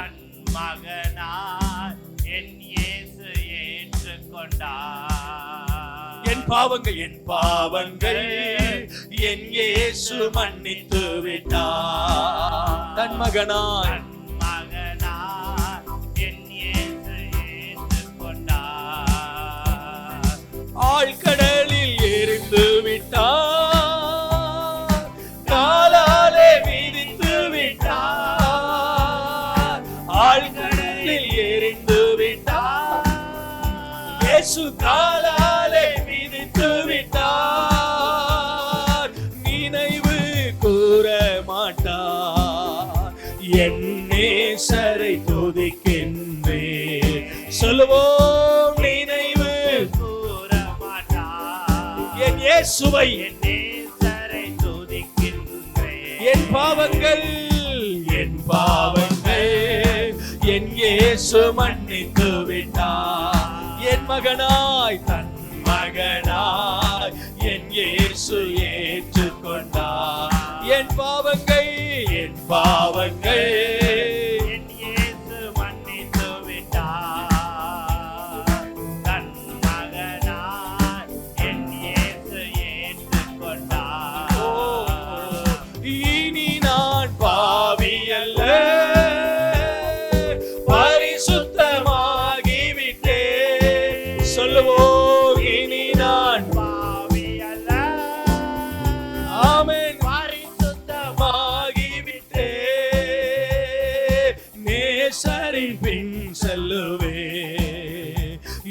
என் இயேசு ஏற்றுக்கொண்டார். என் பாவங்கள் என் இயேசு மன்னித்து விட்டார். தன் மகனாய் என் இயேசு ஏற்றுக்கொண்டார். ஆழ்கடலில் எரிந்து விட்டார், காலாலே மிதித்து விட்டார். ஆழ்கடலில் எரிந்து விட்டார், இயேசு காலாலே மிதித்து விட்டார். நினைவு கூற மாட்டார், என் நேசரை துதிக்கின்றேன். சொல்லுவோம், நினைவு கூற மாட்டார், என் இயேசுவை, என் நேசரை என் பாவங்கள் என் இயேசு மன்னித்து விட்டார். என் மகனாய் தன் மகனாய் என் இயேசு ஏற்றுக்கொண்டார். என் பாவங்கள் என் இயேசு மன்னித்து விட்டார். தன் மகனாய் என் இயேசு ஏற்றுக்கொண்டார். இனி நான் பாவி அல்ல, பரிசுத்தமாகிவிட்டேன். சொல்லுவோம், இனி நான் பாவி அல்ல, ஆமென் பரிசுத்தமாகிவிட்டேன். நேசரின் பின் செல்லுவே,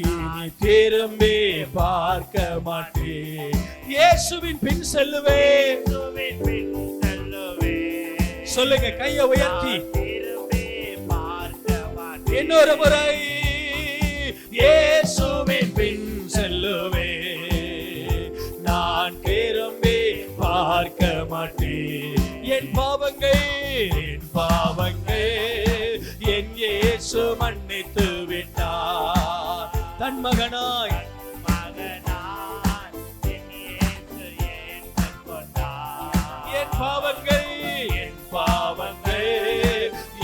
இனி திரும்பி பார்க்க மாட்டேன். இயேசுவின் பின் செல்லுவே. இயேசுவின் பின் செல்லுவேன். சொல்லுங்க கையை உயர்த்தி திரும்பி பார்க்க மாட்டேன். இன்னொரு முறை. இயேசுவின் பின் செல்லுவே, நான் திரும்பி பார்க்க மாட்டேன். என் பாவங்கள் என் இயேசு மன்னித்து விட்டார். தன் மகனாய் மகனாய் என் இயேசு ஏற்றுக்கொண்டார். என் பாவங்கள்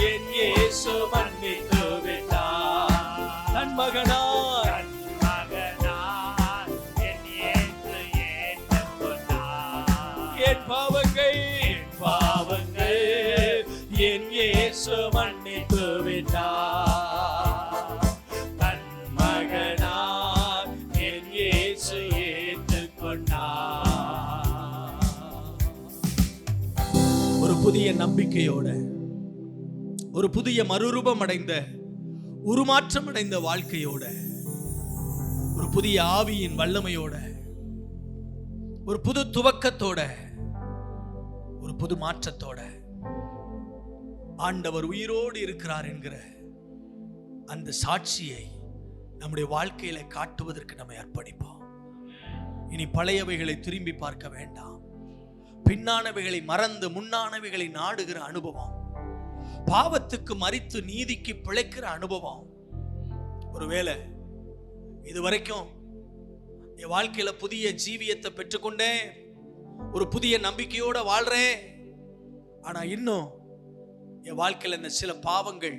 என் இயேசு மன்னித்து விட்டார். தன் மகனாய் மகனாய் என் இயேசு ஏற்றுக்கொண்டார். என் பாவங்கள் என் இயேசு மன்னித்து விட்டார். தன் மகனாய் என் இயேசு ஏற்றுக்கொண்டார். ஒரு புதிய நம்பிக்கையோட, ஒரு புதிய மறுரூபம் அடைந்த, உருமாற்றம் அடைந்த வாழ்க்கையோட, ஒரு புதிய ஆவியின் வல்லமையோட, ஒரு புது துவக்கத்தோட, ஒரு புது மாற்றத்தோட ஆண்டவர் உயிரோடு இருக்கிறார் என்கிற அந்த சாட்சியை நம்முடைய வாழ்க்கையில காட்டுவதற்கு நம்மை அர்ப்பணிப்போம். இனி பழையவைகளை திரும்பி பார்க்க வேண்டாம். பின்னானவைகளை மறந்து முன்னானவைகளை நாடுகிற அனுபவம், பாவத்துக்கு மரித்து நீதிக்கு பிழைக்கிற அனுபவம். ஒருவேளை இதுவரைக்கும் என் வாழ்க்கையில புதிய ஜீவியத்தை பெற்றுக்கொண்டேன், ஒரு புதிய நம்பிக்கையோட வாழ்றேன், ஆனா இன்னும் என் வாழ்க்கையில இந்த சில பாவங்கள்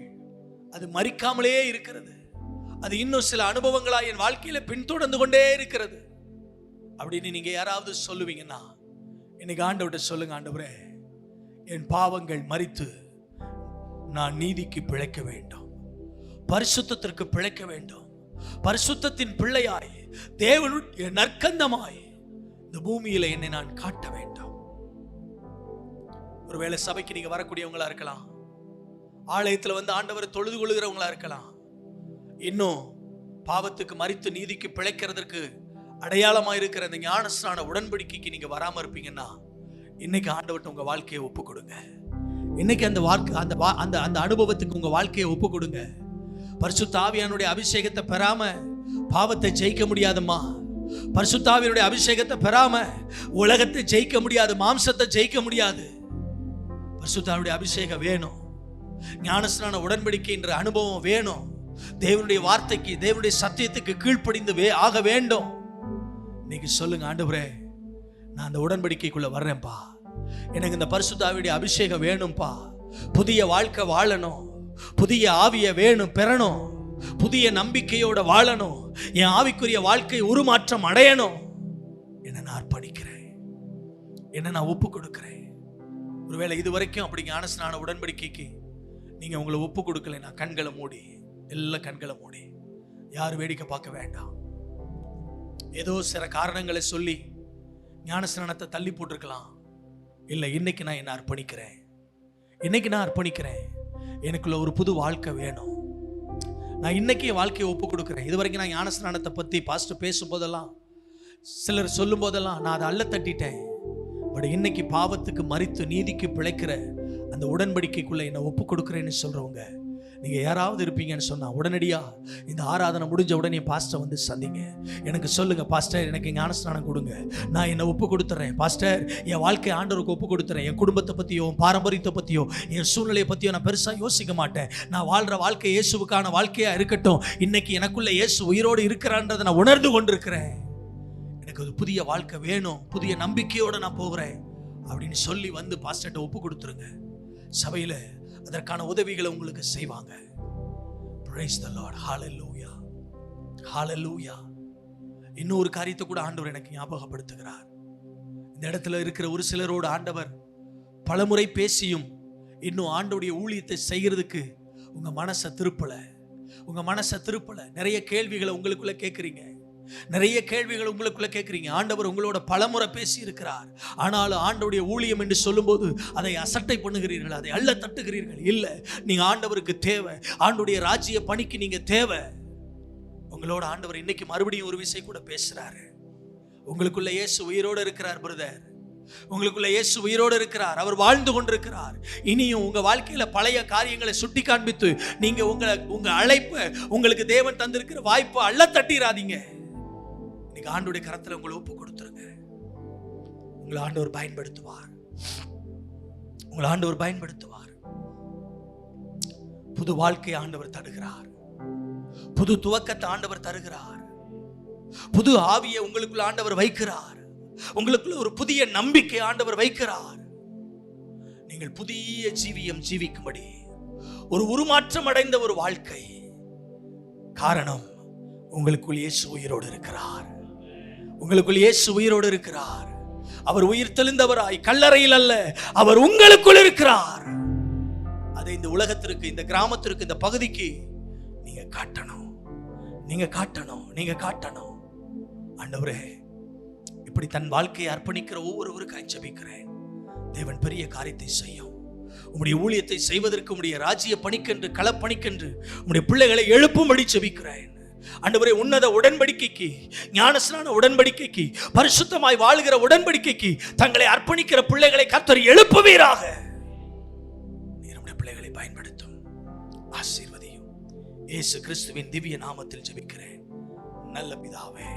அது மறிக்காமலே இருக்கிறது, அது இன்னும் சில அனுபவங்களா என் வாழ்க்கையில பின்தொடர்ந்து கொண்டே இருக்கிறது அப்படின்னு நீங்க யாராவது சொல்லுவீங்கன்னா இன்னைக்கு ஆண்டவர்கிட்ட சொல்லுங்க, ஆண்டவரே என் பாவங்கள் மரித்து நான் நீதிக்கு பிழைக்க வேண்டும், பரிசுத்தத்திற்கு பிழைக்க வேண்டும், பரிசுத்தத்தின் பிள்ளையாய் தேவனுடைய நற்கந்தமாய் இந்த பூமியில என்னை நான் காட்ட வேண்டும். ஒருவேளை சபைக்கு நீங்க வரக்கூடியவங்களா இருக்கலாம், ஆலயத்துல வந்து ஆண்டவரை தொழுது கொள்கிறவங்களா இருக்கலாம், இன்னும் பாவத்துக்கு மரித்து நீதிக்கு பிழைக்கிறதுக்கு அடையாளமா இருக்கிற அந்த ஞானஸ்நான உடன்படிக்கைக்கு நீங்க வராம இருப்பீங்கன்னா இன்னைக்கு ஆண்டவர்கிட்ட உங்க வாழ்க்கையை ஒப்பு கொடுங்க. இன்னைக்கு அந்த அந்த அனுபவத்துக்கு உங்க வாழ்க்கையை ஒப்பு கொடுங்க. பரிசுத்த ஆவியானுடைய அபிஷேகத்தை பெறாம பாவத்தை ஜெயிக்க முடியாதுமா. பரிசுத்த ஆவியானுடைய அபிஷேகத்தை பெறாம உலகத்தை ஜெயிக்க முடியாது, மாம்சத்தை ஜெயிக்க முடியாது. பரிசுத்த ஆவியானுடைய அபிஷேகம் வேணும், ஞானஸ்நான உடன்படிக்கைன்ற அனுபவம் வேணும், தேவனுடைய வார்த்தைக்கு தேவனுடைய சத்தியத்துக்கு கீழ்ப்படிந்து ஆக வேண்டும். இன்னைக்கு சொல்லுங்க, ஆண்டவரே நான் அந்த உடன்படிக்கைக்குள்ள வர்றேன்ப்பா, எனக்கு இந்த பரிசுத்த ஆவியுடைய அபிஷேகம் வேணும்பா, புதிய வாழ்க்கை வாழணும், புதிய ஆவியை வேணும் பெறணும், புதிய நம்பிக்கையோட வாழணும், என் ஆவிக்குரிய வாழ்க்கை உருமாற்றம் அடையணும். என்ன நான் அர்ப்பணிக்கிறேன், என்ன நான் ஒப்பு கொடுக்கிறேன். ஒருவேளை இது வரைக்கும் அப்படி ஞானஸ்நான உடன்படிக்கைக்கு நீங்க உங்களை ஒப்பு கொடுக்கல, நான் கண்களை மூடி, எல்லா கண்களை மூடி, யாரும் வேடிக்கை பார்க்க வேண்டாம். ஏதோ சில காரணங்களை சொல்லி ஞானஸ்நானத்தை தள்ளி போட்டிருக்கலாம். இல்லை, இன்னைக்கு நான் என்ன அர்ப்பணிக்கிறேன், இன்னைக்கு நான் அர்ப்பணிக்கிறேன், எனக்குள்ள ஒரு புது வாழ்க்கை வேணும், நான் இன்னைக்கு என் வாழ்க்கையை ஒப்பு கொடுக்குறேன். இது வரைக்கும் நான் ஞானஸ்நானத்தை பற்றி பாஸ்டர் பேசும்போதெல்லாம் சிலர் சொல்லும் போதெல்லாம் நான் அதை அள்ள தட்டிட்டேன். பட் இன்னைக்கு பாவத்துக்கு மரித்து நீதிக்கு பிழைக்கிற அந்த உடன்படிக்கைக்குள்ள என்னை ஒப்பு கொடுக்குறேன்னு சொல்றவங்க நீங்க யாராவது இருப்பீங்கன்னு சொன்னா உடனடியா இந்த ஆராதனை முடிஞ்ச உடனே பாஸ்டர் வந்து சந்திங்க. எனக்கு சொல்லுங்க, பாஸ்டர் எனக்கு ஞானஸ்நானம் கொடுங்க, நான் என்னை ஒப்பு கொடுத்துறேன் பாஸ்டர், என் வாழ்க்கை ஆண்டவருக்கு ஒப்பு கொடுத்துறேன், என் குடும்பத்தை பத்தியோ பாரம்பரியத்தை பத்தியோ என் சூழ்நிலையை பத்தியோ நான் பெருசா யோசிக்க மாட்டேன், நான் வாழ்ற வாழ்க்கை இயேசுவுக்கான வாழ்க்கையா இருக்கட்டும், இன்னைக்கு எனக்குள்ள இயேசு உயிரோடு இருக்கிறான்றதை நான் உணர்ந்து கொண்டிருக்கிறேன், எனக்கு ஒரு புதிய வாழ்க்கை வேணும், புதிய நம்பிக்கையோட நான் போகிறேன் அப்படின்னு சொல்லி வந்து பாஸ்டர்ட்ட ஒப்பு கொடுத்துருங்க. சபையில அதற்கான உதவிகளை உங்களுக்கு செய்வாங்க. Praise the Lord. Hallelujah. Hallelujah. இன்னொரு காரியத்தை கூட ஆண்டவர் எனக்கு ஞாபகப்படுத்துகிறார். இந்த இடத்துல இருக்கிற ஒரு சிலரோடு ஆண்டவர் பலமுறை பேசியும் இன்னும் ஆண்டவருடைய ஊழியத்தை செய்கிறதுக்கு உங்க மனசை திருப்பல. நிறைய கேள்விகளை உங்களுக்குள்ள கேட்குறீங்க, ஆண்டவர் உங்களோட பலமுறை பேசி இருக்கிறார். ஆனாலும் ஆண்டவருடைய ஊழியம் என்று சொல்லும்போது அதை அசட்டை பண்ணுகிறீர்கள், அதை அள்ள தட்டுகிறீர்கள். இல்ல, நீங்க ஆண்டவருக்கு தேவை, ஆண்டவருடைய ராஜ்ய பணிக்கு நீங்க தேவை. உங்களோட ஆண்டவர் இன்னைக்கு மறுபடியும் ஒரு விஷயம் கூட பேசுறாரு. உங்களுக்குள்ள இயேசு உயிரோடு இருக்கிறார் பிரதர், உங்களுக்குள்ள இயேசு உயிரோடு இருக்கிறார், அவர் வாழ்ந்து கொண்டிருக்கிறார். இனியும் உங்க வாழ்க்கையில பழைய காரியங்களை சுட்டி காண்பித்து நீங்க உங்க அழைப்பை, உங்களுக்கு தேவன் தந்திருக்கிற வாய்ப்பை அள்ள தட்டிராதீங்க. இன்னைக்கு ஆண்டவருடைய கரத்துல உங்களை ஒப்பு கொடுத்துருங்க. உங்களை ஆண்டவர் பயன்படுத்துவார். புது வாழ்க்கையை ஆண்டவர் தருகிறார், புது துவக்கத்தை ஆண்டவர் தருகிறார், புது ஆவியை உங்களுக்குள்ள ஆண்டவர் வைக்கிறார், உங்களுக்குள்ள ஒரு புதிய நம்பிக்கை ஆண்டவர் வைக்கிறார். நீங்கள் புதிய ஜீவிக்கும்படி ஒரு உருமாற்றம் அடைந்த ஒரு வாழ்க்கை. காரணம், உங்களுக்குள் இயேசு உயிரோடு இருக்கிறார். அவர் உயிர் தெளிந்தவராய் கல்லறையில் அல்ல, அவர் உங்களுக்குள் இருக்கிறார். அதை இந்த உலகத்திற்கு, இந்த கிராமத்திற்கு, இந்த பகுதிக்கு நீங்க காட்டணும். ஆண்டவரே, இப்படி தன் வாழ்க்கையை அர்ப்பணிக்கிற ஒவ்வொருவருக்கும் ஜெபிக்கிறேன். தேவன் பெரிய காரியத்தை செய்யும். உம்முடைய ஊழியத்தை செய்வதற்கு, உம்முடைய ராஜ்ய பணிக்கென்று, களப்பணிக்கென்று உம்முடைய பிள்ளைகளை எழுப்பும்படி ஜெபிக்கிறேன். ஆண்டவரே, உன்னத உடன்படிக்கைக்கு, ஞானஸ்நான உடன்படிக்கைக்கு, பரிசுத்தமாய் வாழுகிற உடன்படிக்கைக்கு தங்களை அர்ப்பணிக்கிற பிள்ளைகளை கர்த்தர் எழுப்புவீராக. நீர் உம்முடைய பிள்ளைகளை பயன்படுத்தும், ஆசீர்வதியும். இயேசு கிறிஸ்துவின் திவ்ய நாமத்தில் ஜெபிக்கிறேன் நல்ல பிதாவே.